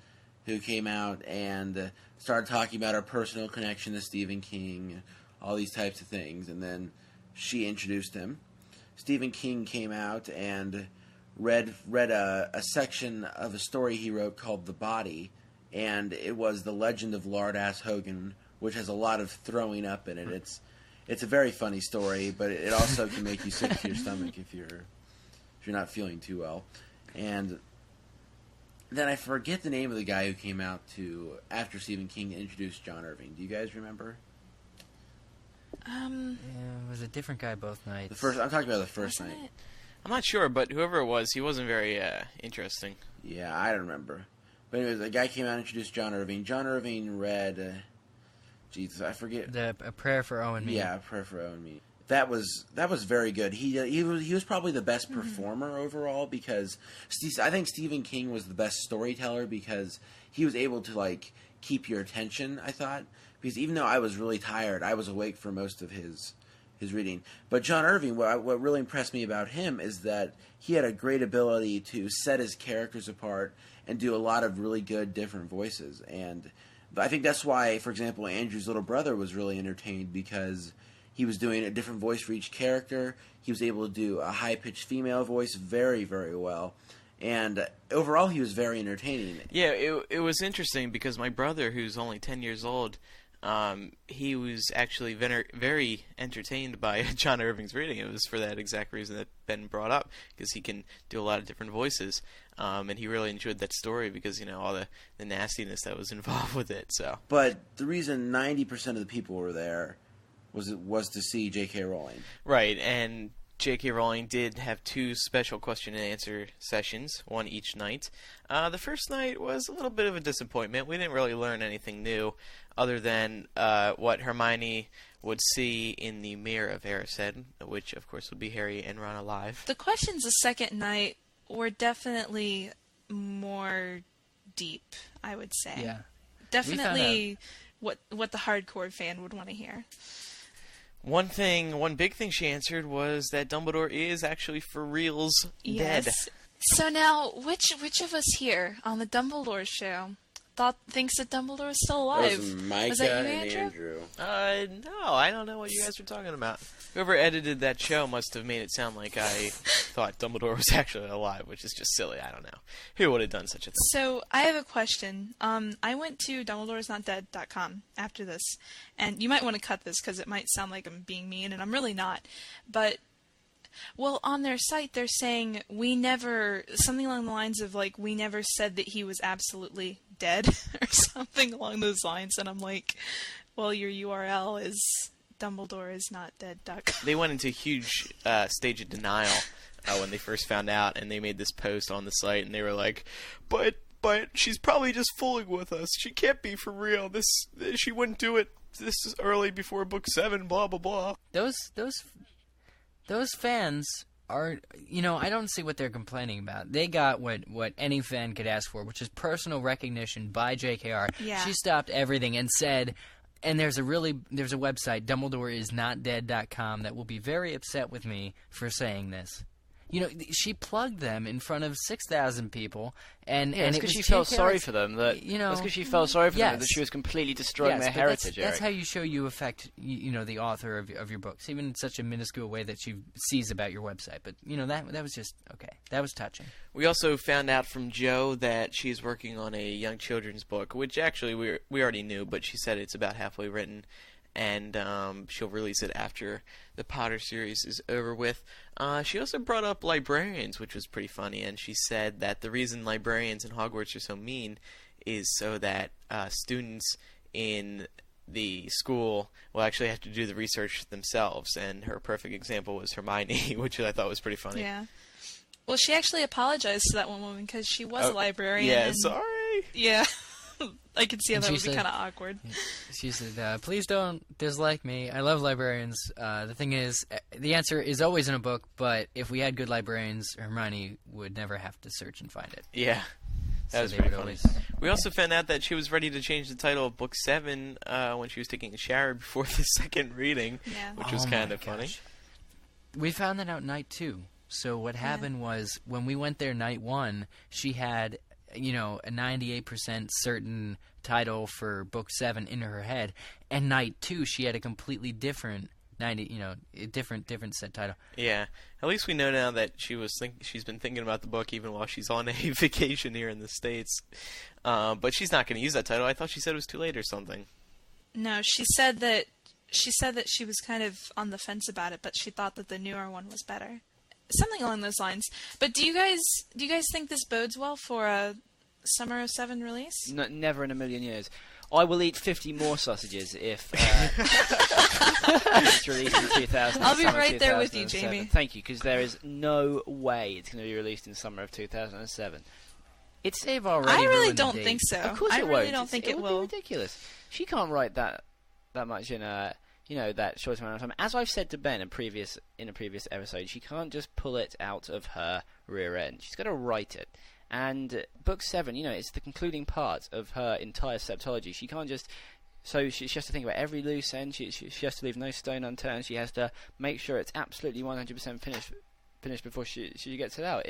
who came out and started talking about her personal connection to Stephen King, all these types of things, and then she introduced him. Stephen King came out and read a section of a story he wrote called The Body, and it was The Legend of Lard Ass Hogan, which has a lot of throwing up in it. It's a very funny story, but it also can make you sick to your stomach if you're not feeling too well. And then I forget the name of the guy who came out after Stephen King introduced John Irving. Do you guys remember? Yeah, it was a different guy both nights. I'm talking about the first night. I'm not sure, but whoever it was, he wasn't very interesting. Yeah, I don't remember. But anyways, the guy came out and introduced John Irving. John Irving read... Jesus, I forget. A Prayer for Owen Mead. Yeah, A Prayer for Owen Mead. That was very good. He was probably the best performer overall because I think Stephen King was the best storyteller because he was able to like keep your attention. I thought because even though I was really tired, I was awake for most of his reading. But John Irving, what really impressed me about him is that he had a great ability to set his characters apart and do a lot of really good different voices. And I think that's why, for example, Andrew's little brother was really entertained because he was doing a different voice for each character. He was able to do a high-pitched female voice very, very well. And overall, he was very entertaining. Yeah, it was interesting because my brother, who's only 10 years old, he was actually very entertained by John Irving's reading. It was for that exact reason that Ben brought up, because he can do a lot of different voices. And he really enjoyed that story because, all the nastiness that was involved with it. So, but the reason 90% of the people were there was to see J.K. Rowling. Right, and J.K. Rowling did have 2 special question and answer sessions, one each night. The first night was a little bit of a disappointment. We didn't really learn anything new other than what Hermione would see in the Mirror of Erised, which, of course, would be Harry and Ron alive. The questions the second night were definitely more deep, I would say. Yeah. Definitely what the hardcore fan would want to hear. One big thing she answered was that Dumbledore is actually for reals dead. Yes. So now, which of us here on the Dumbledore show thinks that Dumbledore is still alive? That was Micah was that you, and Andrew. No, I don't know what you guys are talking about. Whoever edited that show must have made it sound like I thought Dumbledore was actually alive, which is just silly. I don't know. Who would have done such a thing? So, I have a question. I went to dumbledoresnotdead.com after this, and you might want to cut this because it might sound like I'm being mean, and I'm really not. But, well, on their site, they're saying something along the lines of, like, we never said that he was absolutely dead, or something along those lines, and I'm like, well, your URL is dumbledoreisnotdead.com. They went into a huge stage of denial when they first found out, and they made this post on the site, and they were like, but she's probably just fooling with us. She can't be for real. She wouldn't do it this early before book 7, blah, blah, blah. Those fans are, I don't see what they're complaining about. They got what any fan could ask for, which is personal recognition by JKR. Yeah. She stopped everything and said, and there's a website, dumbledoreisnotdead.com, that will be very upset with me for saying this. She plugged them in front of 6,000 people, and it's because she felt sorry for them. That's because she felt sorry for them that she was completely destroying their heritage. That's how you show you affect the author of your books, even in such a minuscule way that she sees about your website. But that was just okay. That was touching. We also found out from Jo that she's working on a young children's book, which actually we already knew, but she said it's about halfway written. And she'll release it after the Potter series is over with. She also brought up librarians, which was pretty funny, and she said that the reason librarians in Hogwarts are so mean is so that students in the school will actually have to do the research themselves, and her perfect example was Hermione, which I thought was pretty funny. Yeah. Well, she actually apologized to that one woman because she was a librarian. Yeah, sorry. Yeah. I could see how that would be kind of awkward. She said, please don't dislike me. I love librarians. The thing is, the answer is always in a book, but if we had good librarians, Hermione would never have to search and find it. Yeah. That was pretty funny. We also found out that she was ready to change the title of Book 7 when she was taking a shower before the second reading, which was kind of funny. We found that out night 2. So what happened was when we went there night 1, she had, a 98% certain title for Book 7 in her head, and night 2 she had a completely different different set title. Yeah, at least we know now that she's been thinking about the book even while she's on a vacation here in the States. But she's not going to use that title. I thought she said it was too late or something. No, she said that she was kind of on the fence about it, but she thought that the newer one was better. Something along those lines. But do you guys think this bodes well for a Summer of 7 release? No, never in a million years. I will eat 50 more sausages if it's released in 2000. I'll be right there with you, Jamie. Thank you, because there is no way it's going to be released in summer of 2007. They've already. I really don't think so. Of course I it really won't. don't think it will. Be ridiculous. She can't write that much in a that short amount of time. As I've said to Ben in a previous episode, she can't just pull it out of her rear end. She's got to write it. And Book 7, it's the concluding part of her entire septology. She can't just... So she has to think about every loose end. She has to leave no stone unturned. She has to make sure it's absolutely 100% finished before she gets it out.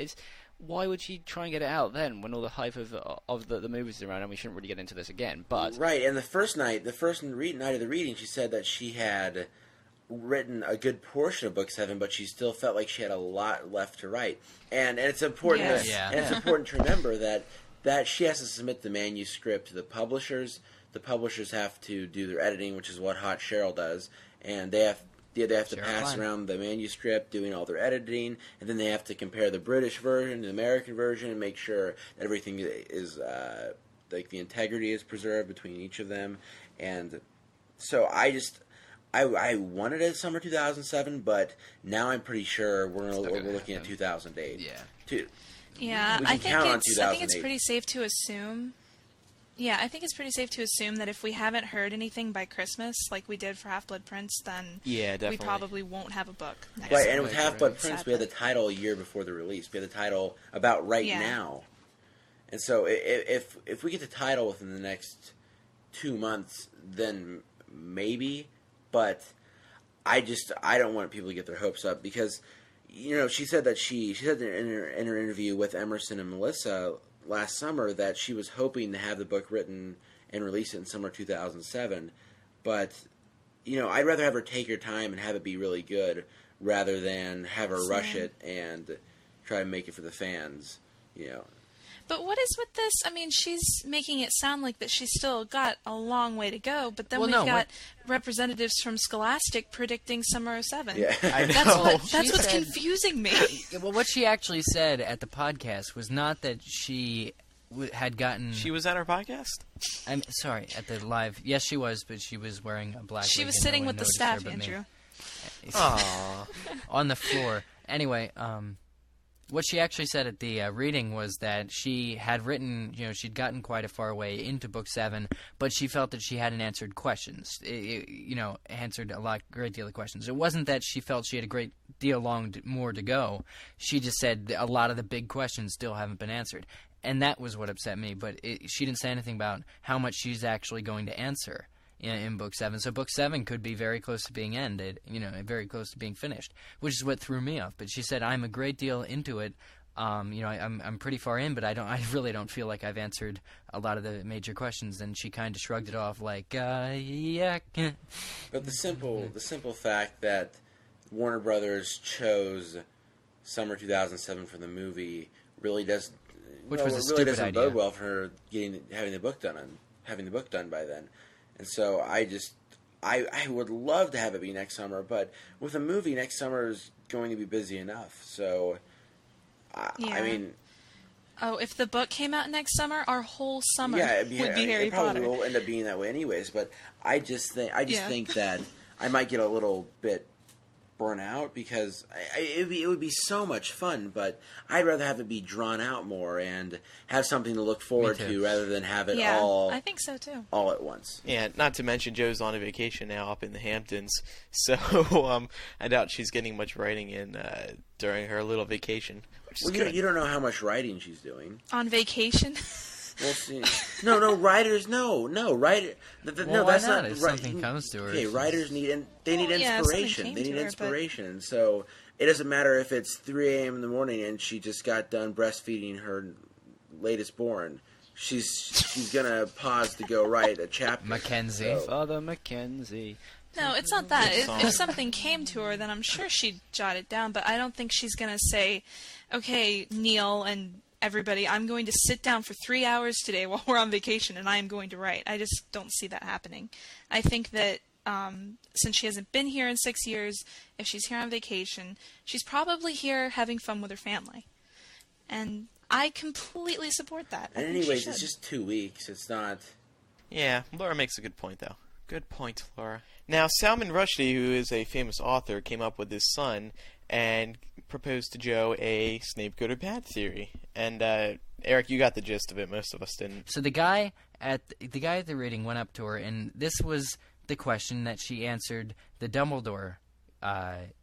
Why would she try and get it out then when all the hype of the movies is around? And we shouldn't really get into this again, but... Right, and the first night of the reading, she said that she had written a good portion of Book 7, but she still felt like she had a lot left to write. And it's important. Yes. And it's important to remember that she has to submit the manuscript to the publishers. The publishers have to do their editing, which is what Hot Cheryl does, and they have to pass around the manuscript, doing all their editing, and then they have to compare the British version to the American version and make sure that everything is like the integrity is preserved between each of them. And so I wanted it summer 2007, but now I'm pretty sure we're looking at 2008. Yeah. I think it's pretty safe to assume. Yeah, I think it's pretty safe to assume that if we haven't heard anything by Christmas, like we did for Half-Blood Prince, then we probably won't have a book next year. Right, and with Half-Blood Prince, we had the title a year before the release. We had the title about now. And so if we get the title within the next 2 months, then maybe. But I don't want people to get their hopes up because, she said that she said in her interview with Emerson and Melissa last summer that she was hoping to have the book written and release it in summer 2007. But, I'd rather have her take her time and have it be really good rather than have her rush it and try to make it for the fans, But what is with this? I mean, she's making it sound like that she's still got a long way to go, but then we've got representatives from Scholastic predicting Summer of 7. Yeah, I know. That's what's confusing me. Well, what she actually said at the podcast was not that she had gotten... She was at our podcast? I'm sorry, at the live... Yes, she was, but she was wearing a black... She was sitting with the staff, Andrew. Aww. On the floor. Anyway, what she actually said at the reading was that she had written, she'd gotten quite a far way into Book 7, but she felt that she hadn't answered questions, answered a great deal of questions. It wasn't that she felt she had a great deal more to go. She just said a lot of the big questions still haven't been answered. And that was what upset me, but she didn't say anything about how much she's actually going to answer in Book 7. So Book 7 could be very close to being ended, very close to being finished, which is what threw me off. But she said, I'm a great deal into it. I'm pretty far in, but I really don't feel like I've answered a lot of the major questions. And she kind of shrugged it off like, yeah. But the simple fact that Warner Brothers chose summer 2007 for the movie really does... Which was a stupid idea. Really doesn't bode well for her having the book done by then. And so I would love to have it be next summer, but with a movie, next summer is going to be busy enough. So, I mean... Oh, if the book came out next summer, our whole summer would be Harry Potter. It Potter. probably will end up being that way anyways, but I just think that I might get a little bit burn out because it would be so much fun, but I'd rather have it be drawn out more and have something to look forward to rather than have it all. I think so too. All at once. Yeah, not to mention Joe's on a vacation now up in the Hamptons, so I doubt she's getting much writing in during her little vacation. Which is good. You don't know how much writing she's doing on vacation. We'll see. No, writers, no, writer. No, why that's not? not. If something comes to her. Okay, writers need inspiration. They need inspiration. So it doesn't matter if it's 3 a.m. in the morning and she just got done breastfeeding her latest born. She's gonna pause to go write a chapter. Mackenzie, Father Mackenzie. No, it's not that. If something came to her, then I'm sure she'd jot it down. But I don't think she's gonna say, "Okay, Neil and everybody, I'm going to sit down for 3 hours today while we're on vacation, and I am going to write." I just don't see that happening. I think that since she hasn't been here in 6 years, if she's here on vacation, she's probably here having fun with her family. And I completely support that. And anyways, it's just 2 weeks. It's not... Yeah, Laura makes a good point, though. Good point, Laura. Now, Salman Rushdie, who is a famous author, came up with his son and proposed to Joe a Snape good or bad theory. And Eric, you got the gist of it. Most of us didn't. So the guy at the reading went up to her, and this was the question that she answered: the Dumbledore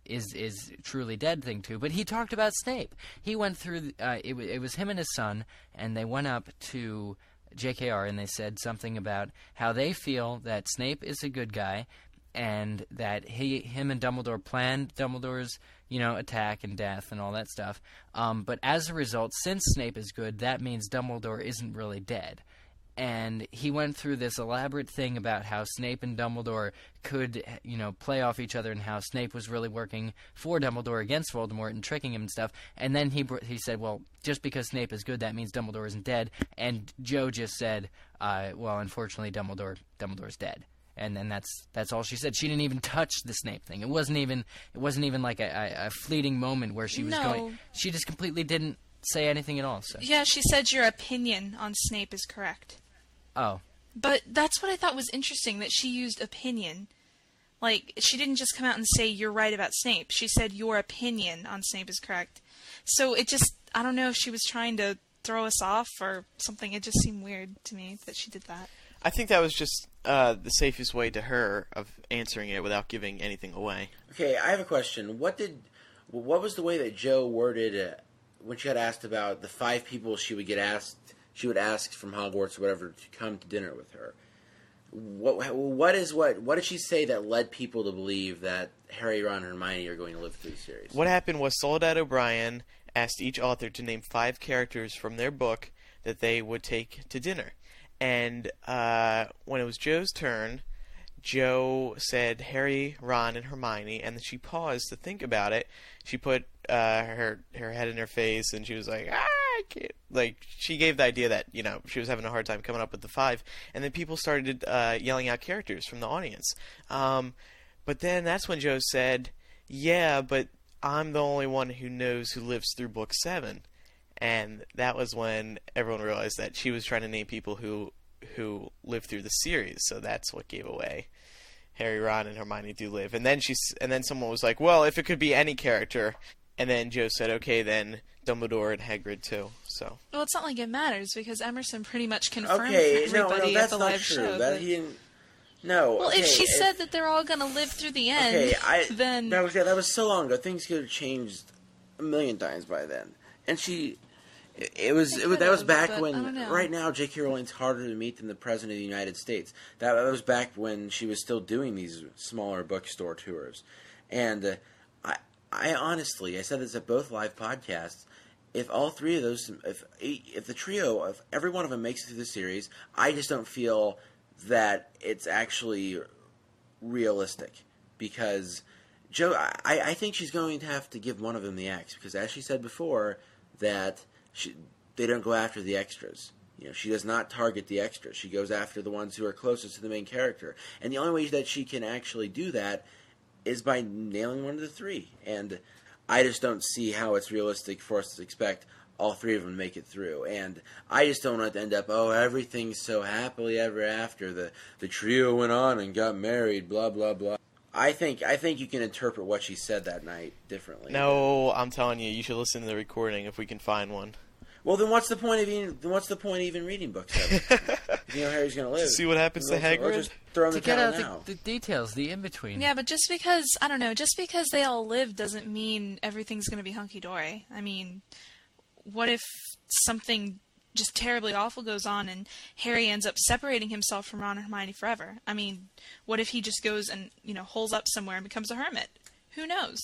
is truly dead thing too. But he talked about Snape. He went through. It was him and his son, and they went up to JKR and they said something about how they feel that Snape is a good guy, and that him and Dumbledore planned Dumbledore's attack and death and all that stuff. But as a result, since Snape is good, that means Dumbledore isn't really dead. And he went through this elaborate thing about how Snape and Dumbledore could, play off each other, and how Snape was really working for Dumbledore against Voldemort and tricking him and stuff. And then he said, well, just because Snape is good, that means Dumbledore isn't dead. And Joe just said, well, unfortunately, Dumbledore's dead. And then that's all she said. She didn't even touch the Snape thing. It wasn't even like a fleeting moment where she was going. She just completely didn't say anything at all. So. Yeah, she said your opinion on Snape is correct. Oh. But that's what I thought was interesting, that she used opinion. Like, she didn't just come out and say, you're right about Snape. She said, your opinion on Snape is correct. So it just, I don't know if she was trying to throw us off or something. It just seemed weird to me that she did that. I think that was just the safest way to her of answering it without giving anything away. Okay, I have a question. What was the way that Joe worded it when she had asked about the 5 people she would ask from Hogwarts or whatever to come to dinner with her? What did she say that led people to believe that Harry, Ron, and Hermione are going to live through the series? What happened was Soledad O'Brien asked each author to name 5 characters from their book that they would take to dinner. And when it was Joe's turn, Joe said Harry, Ron, and Hermione, and then she paused to think about it. She put her head in her face, and she was like, I can't. Like, she gave the idea that, she was having a hard time coming up with the 5, and then people started yelling out characters from the audience. But then that's when Joe said, yeah, but I'm the only one who knows who lives through book 7. And that was when everyone realized that she was trying to name people who lived through the series. So that's what gave away Harry, Ron, and Hermione do live. And then someone was like, well, if it could be any character. And then Joe said, okay, then Dumbledore and Hagrid too. So. Well, it's not like it matters because Emerson pretty much confirmed everybody at the live show. No. Well, okay, if she said that they're all going to live through the end, then that was so long ago. Things could have changed a million times by then. And that was back when. Right now, J.K. Rowling's harder to meet than the President of the United States. That was back when she was still doing these smaller bookstore tours, and I honestly, I said this at both live podcasts. If all 3 of those, if the trio of every one of them makes it through the series, I just don't feel that it's actually realistic because Joe. I think she's going to have to give one of them the axe because, as she said before, that they don't go after the extras. She does not target the extras. She goes after the ones who are closest to the main character. And the only way that she can actually do that is by nailing one of the 3. And I just don't see how it's realistic for us to expect all 3 of them to make it through. And I just don't want it to end up, everything's so happily ever after. The trio went on and got married, blah, blah, blah. I think you can interpret what she said that night differently. No, I'm telling you, you should listen to the recording if we can find one. Well, then what's the point of even reading books? You know Harry's going to live. See what happens to Hagrid? Just throw him to the get towel out now. the details, the in-between. Yeah, but just because, I don't know, just because they all live doesn't mean everything's going to be hunky-dory. I mean, what if something just terribly awful goes on and Harry ends up separating himself from Ron and Hermione forever? I mean, what if he just goes and, holes up somewhere and becomes a hermit? Who knows?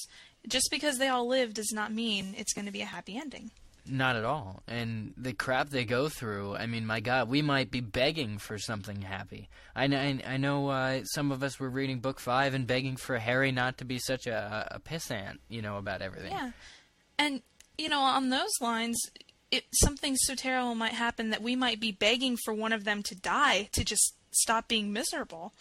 Just because they all live does not mean it's going to be a happy ending. Not at all. And the crap they go through, I mean, my God, we might be begging for something happy. I know some of us were reading book 5 and begging for Harry not to be such a pissant, about everything. Yeah. And, on those lines, something so terrible might happen that we might be begging for one of them to die to just stop being miserable.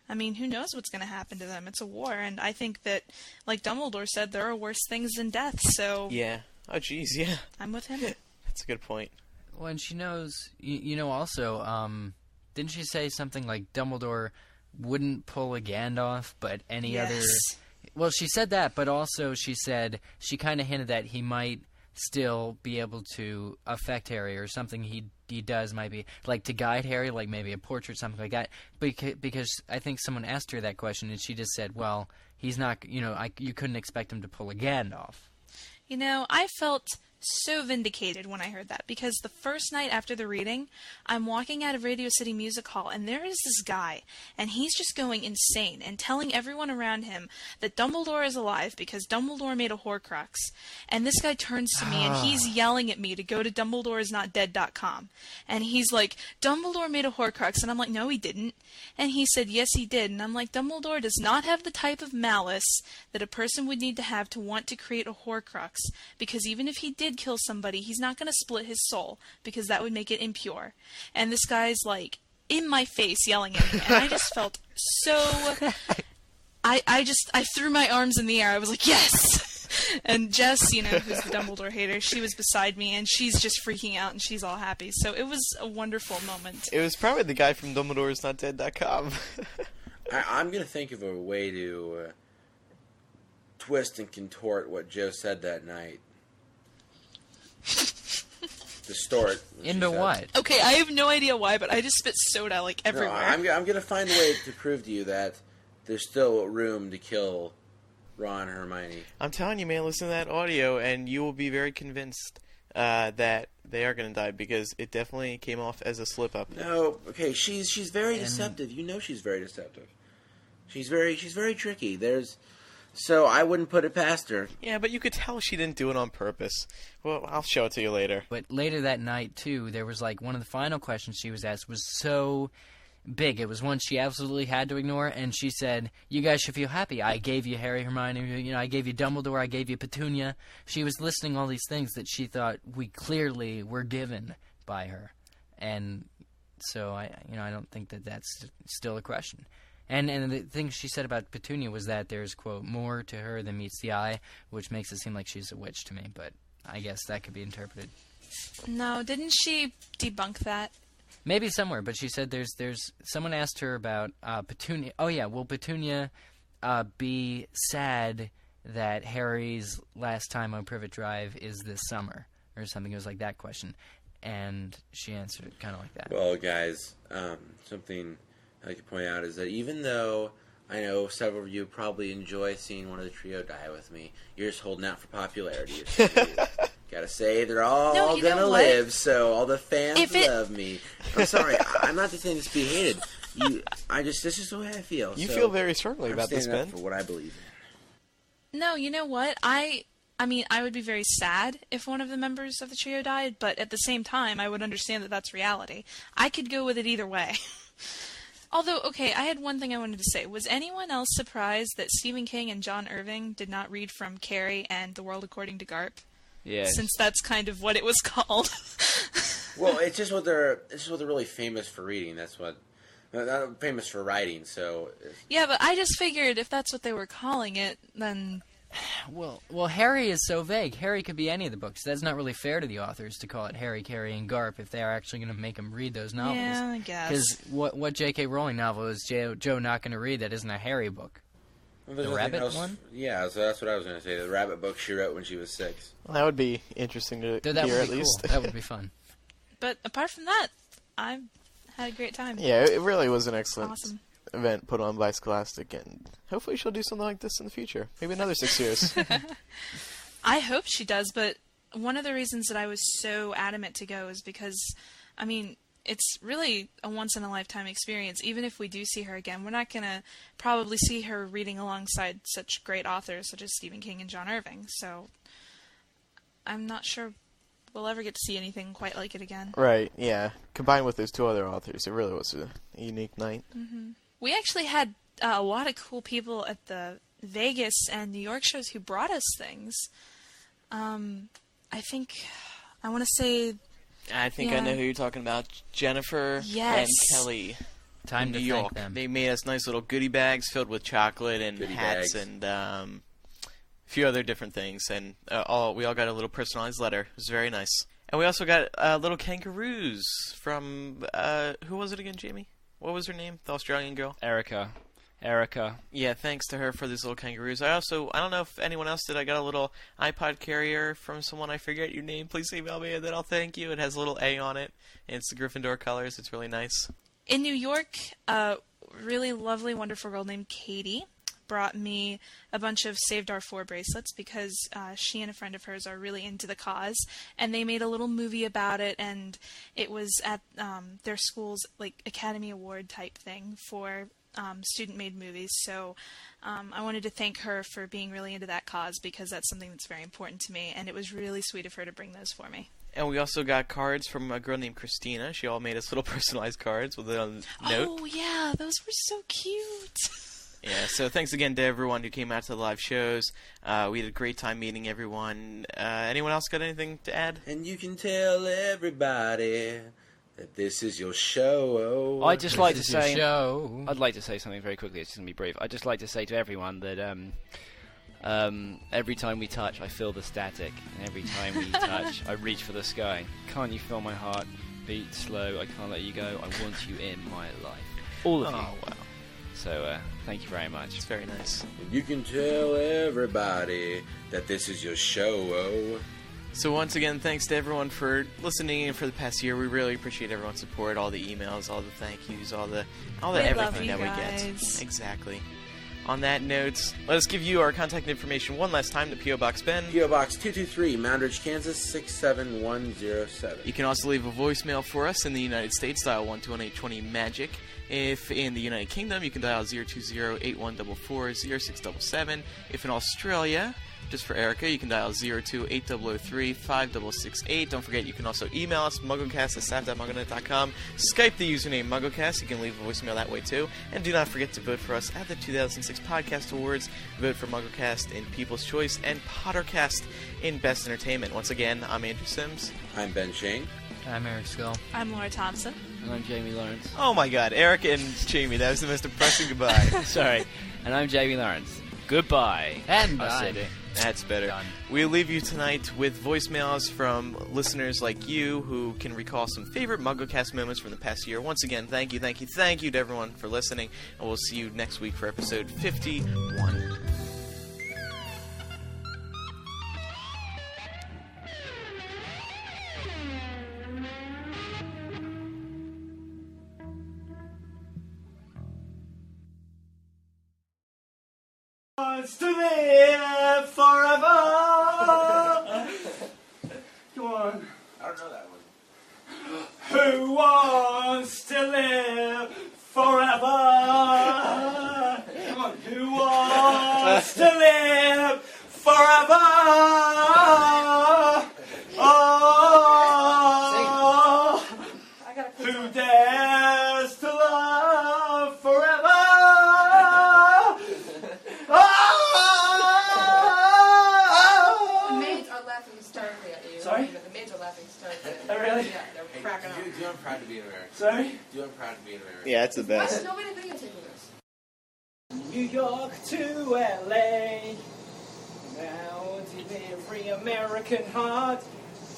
I mean, who knows what's going to happen to them? It's a war, and I think that, like Dumbledore said, there are worse things than death, so... Yeah. Oh, jeez, yeah. I'm with him. That's a good point. Well, and she knows, also, didn't she say something like Dumbledore wouldn't pull a Gandalf, but any other... Well, she said that, but also she said, she kind of hinted that he might still be able to affect Harry, or something he does might be, like to guide Harry, like maybe a portrait, something like that. Because I think someone asked her that question, and she just said, well, he's not, you couldn't expect him to pull a Gandalf. I felt so vindicated when I heard that, because the first night after the reading, I'm walking out of Radio City Music Hall, and there is this guy, and he's just going insane and telling everyone around him that Dumbledore is alive because Dumbledore made a Horcrux. And this guy turns to me, and he's yelling at me to go to dumbledoreisnotdead.com. And he's like, Dumbledore made a Horcrux. And I'm like, no, he didn't. And he said, yes, he did. And I'm like, Dumbledore does not have the type of malice that a person would need to have to want to create a Horcrux, because even if he did kill somebody, he's not going to split his soul, because that would make it impure. And this guy's like in my face yelling at me, and I just felt so... I threw my arms in the air. I was like, yes! And Jess, who's the Dumbledore hater, she was beside me, and she's just freaking out, and she's all happy. So it was a wonderful moment. It was probably the guy from dumbledoreisnotdead.com. I'm going to think of a way to twist and contort what Joe said that night. Distort. Into what? Okay, I have no idea why, but I just spit soda everywhere. No, I'm going to find a way to prove to you that there's still room to kill Ron and Hermione. I'm telling you, man, listen to that audio, and you will be very convinced that they are going to die, because it definitely came off as a slip-up. No, okay, she's very deceptive. She's very deceptive. She's very tricky. So I wouldn't put it past her. Yeah, but you could tell she didn't do it on purpose. Well, I'll show it to you later. But later that night, too, there was one of the final questions she was asked was so big. It was one she absolutely had to ignore, and she said, you guys should feel happy. I gave you Harry, Hermione, I gave you Dumbledore, I gave you Petunia. She was listing all these things that she thought we clearly were given by her. And so I don't think that that's still a question. And the thing she said about Petunia was that there's, quote, more to her than meets the eye, which makes it seem like she's a witch to me, but I guess that could be interpreted. No, didn't she debunk that? Maybe somewhere, but she said there's someone asked her about Petunia. Oh yeah, will Petunia be sad that Harry's last time on Privet Drive is this summer, or something? It was like that question, and she answered it kind of like that. Well, guys, something I like to point out is that even though I know several of you probably enjoy seeing one of the trio die with me, you're just holding out for popularity. Gotta say, they're all gonna live, so all the fans love me. I'm sorry, I'm not just saying this to be hated. This is the way I feel. You feel very strongly about this, Ben. For what I believe in. No, you know what? I mean, I would be very sad if one of the members of the trio died, but at the same time, I would understand that that's reality. I could go with it either way. Although, okay, I had one thing I wanted to say. Was anyone else surprised that Stephen King and John Irving did not read from Carrie and The World According to Garp? Yes. Since that's kind of what it was called. Well, it's just what they're really famous for reading. That's what not famous for writing. So. Yeah, but I just figured if that's what they were calling it, then. Well, Harry is so vague. Harry could be any of the books. That's not really fair to the authors to call it Harry, Carrie, and Garp if they are actually going to make them read those novels. Yeah, I guess. Because what J.K. Rowling novel is Joe not going to read that isn't a Harry book? Well, The rabbit one? Yeah, so that's what I was going to say. The rabbit book she wrote when she was 6. Well, that would be interesting to hear at least. Cool. That would be fun. But apart from that, I had a great time. Yeah, it really was an excellent Awesome. event put on by Scholastic, and hopefully she'll do something like this in the future. Maybe another 6 years. I hope she does, but one of the reasons that I was so adamant to go is because, I mean, it's really a once-in-a-lifetime experience. Even if we do see her again, we're not going to probably see her reading alongside such great authors such as Stephen King and Jon Irving. So I'm not sure we'll ever get to see anything quite like it again. Right, yeah. Combined with those 2 other authors, it really was a unique night. Mm-hmm. We actually had a lot of cool people at the Vegas and New York shows who brought us things. I think, I want to say... I think I know who you're talking about. Jennifer and Kelly. Time to New York. Thank them. They made us nice little goodie bags filled with chocolate and hats and a few other different things. And we all got a little personalized letter. It was very nice. And we also got little kangaroos from, who was it again, Jamie? What was her name? The Australian girl? Erica. Yeah, thanks to her for these little kangaroos. I don't know if anyone else did. I got a little iPod carrier from someone. I forget your name. Please email me and then I'll thank you. It has a little A on it. And it's the Gryffindor colors. It's really nice. In New York, a really lovely, wonderful girl named Katie brought me a bunch of Saved Our 4 bracelets because she and a friend of hers are really into the cause, and they made a little movie about it, and it was at their school's like Academy Award type thing for student-made movies. So I wanted to thank her for being really into that cause because that's something that's very important to me, and it was really sweet of her to bring those for me. And we also got cards from a girl named Christina. She all made us little personalized cards with a note. Oh, yeah, those were so cute. Yeah, so thanks again to everyone who came out to the live shows. We had a great time meeting everyone. Anyone else got anything to add? And you can tell everybody that this is your show. I'd just like to say... I'd like to say something very quickly. It's just going to be brief. I'd just like to say to everyone that every time we touch, I feel the static. And every time we touch, I reach for the sky. Can't you feel my heart beat slow? I can't let you go. I want you in my life. All of you. Oh, wow. So, thank you very much. It's very nice. You can tell everybody that this is your show. So once again, thanks to everyone for listening in for the past year. We really appreciate everyone's support, all the emails, all the thank yous, all the everything that we get. Exactly. On that note, let us give you our contact information one last time. The P.O. Box Ben. P.O. Box 223, Moundridge, Kansas 67107. You can also leave a voicemail for us in the United States, dial 121-820-MAGIC. If in the United Kingdom, you can dial 020-8144-0677. If in Australia, just for Erica, you can dial 02-8003-5668. Don't forget, you can also email us, MuggleCast@staff.mugglenet.com. Skype the username MuggleCast. You can leave a voicemail that way, too. And do not forget to vote for us at the 2006 Podcast Awards. Vote for MuggleCast in People's Choice and Pottercast in Best Entertainment. Once again, I'm Andrew Sims. I'm Ben Shane. I'm Eric Skull. I'm Laura Thompson. And I'm Jamie Lawrence. Oh my god, Eric and Jamie, that was the most depressing goodbye. Sorry. And I'm Jamie Lawrence. Goodbye. And bye. That's better. Done. We'll leave you tonight with voicemails from listeners like you who can recall some favorite MuggleCast moments from the past year. Once again, thank you to everyone for listening, and we'll see you next week for episode 51. Wants to live forever. Come on. I don't know that one. Who wants to live forever? Come on. Who wants to live forever? Oh, who dares to love forever? Sorry? The maids are laughing hysterically. Oh, really? Yeah, they're cracking up. Do I'm proud to be an American. Sorry? Do I'm proud to be an American. Yeah, it's the best. Why is nobody videotaping this? New York to LA. Now to every American heart.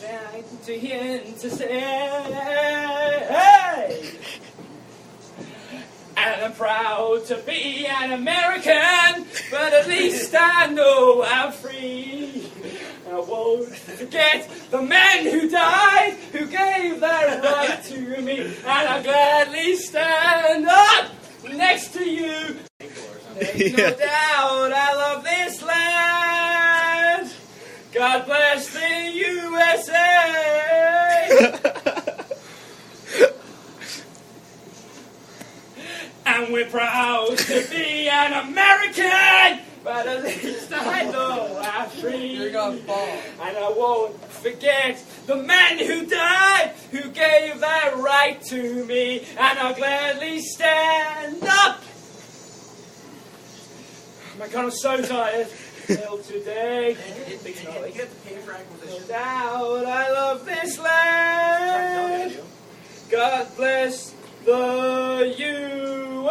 Down to him to say, hey! And I'm proud to be an American, but at least I know I'm free. I won't forget the men who died, who gave their right to me, and I'll gladly stand up next to you. There's no doubt I love this land. God bless the USA. And we're proud to be an American, but at least I know I'm free. You're gonna fall. And I won't forget the men who died, who gave their right to me, and I'll gladly stand up. Oh my God, I'm so tired. Till today, no doubt I love this land. God bless the USA.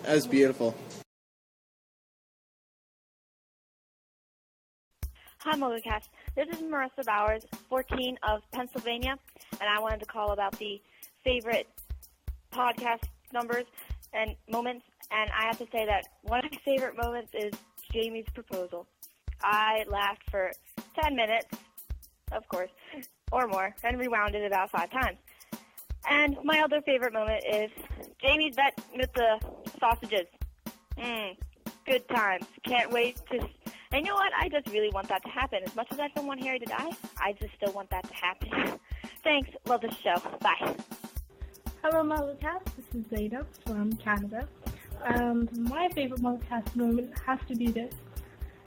That was beautiful. Hi, MuggleCast. This is Marissa Bowers, 14 of Pennsylvania, and I wanted to call about the favorite podcast numbers and moments. And I have to say that one of my favorite moments is Jamie's proposal. I laughed for 10 minutes, of course, or more, and rewound it about 5 times. And my other favorite moment is Jamie's bet with the sausages. Good times. Can't wait to... And you know what? I just really want that to happen. As much as I don't want Harry to die, I just still want that to happen. Thanks. Love the show. Bye. Hello, MuggleCast. This is Zeta from Canada. My favorite MuggleCast moment has to be this.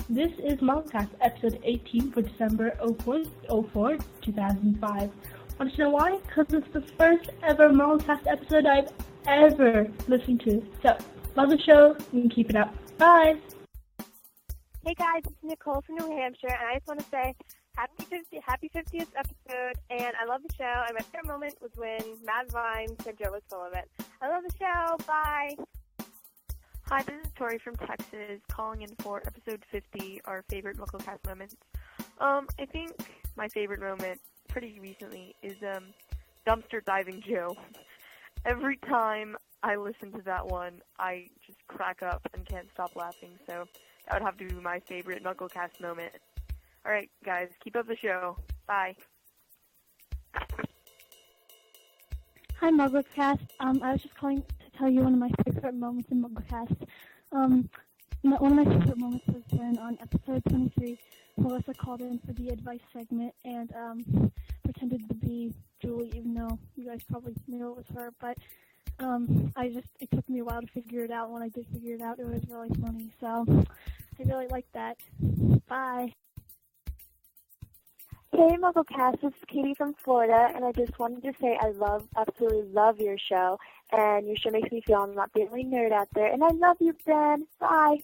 This is MuggleCast episode 18 for December 04, 2005. Want to know why? Because it's the first ever MuggleCast episode I've ever listened to. So, love the show and keep it up. Bye! Hey guys, it's Nicole from New Hampshire, and I just want to say happy 50th episode, and I love the show, and my favorite moment was when Mad Vine said Joe was full of it. I love the show, bye! Hi, this is Tori from Texas, calling in for episode 50, our favorite MuggleCast moments. I think my favorite moment, pretty recently, is Dumpster Diving Joe. Every time I listen to that one, I just crack up and can't stop laughing, so that would have to be my favorite MuggleCast moment. Alright, guys, keep up the show. Bye. Hi, MuggleCast. I was just calling to tell you one of my favorite moments in MuggleCast. One of my favorite moments was when on episode 23, Melissa called in for the advice segment and pretended to be Julie, even though you guys probably knew it was her. But it took me a while to figure it out. When I did figure it out, it was really funny. So I really liked that. Bye. Hey MuggleCast, this is Katie from Florida, and I just wanted to say I absolutely love your show, and your show makes me feel I'm not the only nerd out there, and I love you, Ben. Bye.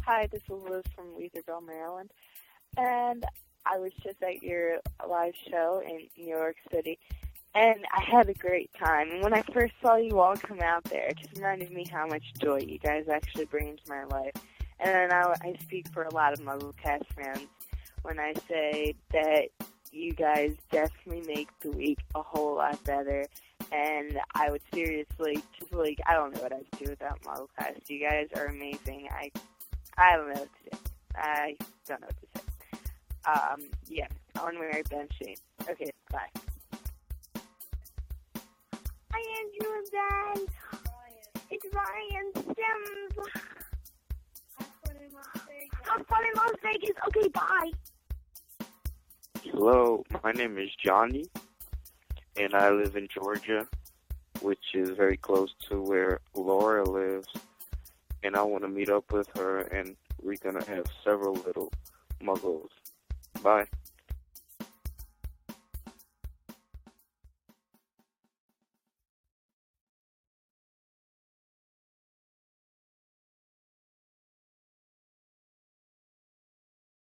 Hi, this is Liz from Weathersville, Maryland, and I was just at your live show in New York City, and I had a great time. And when I first saw you all come out there, it just reminded me how much joy you guys actually bring into my life. And then I speak for a lot of MuggleCast fans when I say that you guys definitely make the week a whole lot better. And I would seriously just I don't know what I'd do without MuggleCast. You guys are amazing. I don't know what to do. I don't know what to say. Yeah, I want to marry Ben Shane. Okay, bye. Hi, Andrew and Ben. It's Ryan Sims. Have fun in Las Vegas. Okay, bye. Hello, my name is Johnny, and I live in Georgia, which is very close to where Laura lives, and I want to meet up with her, and we're going to have several little muggles. Bye.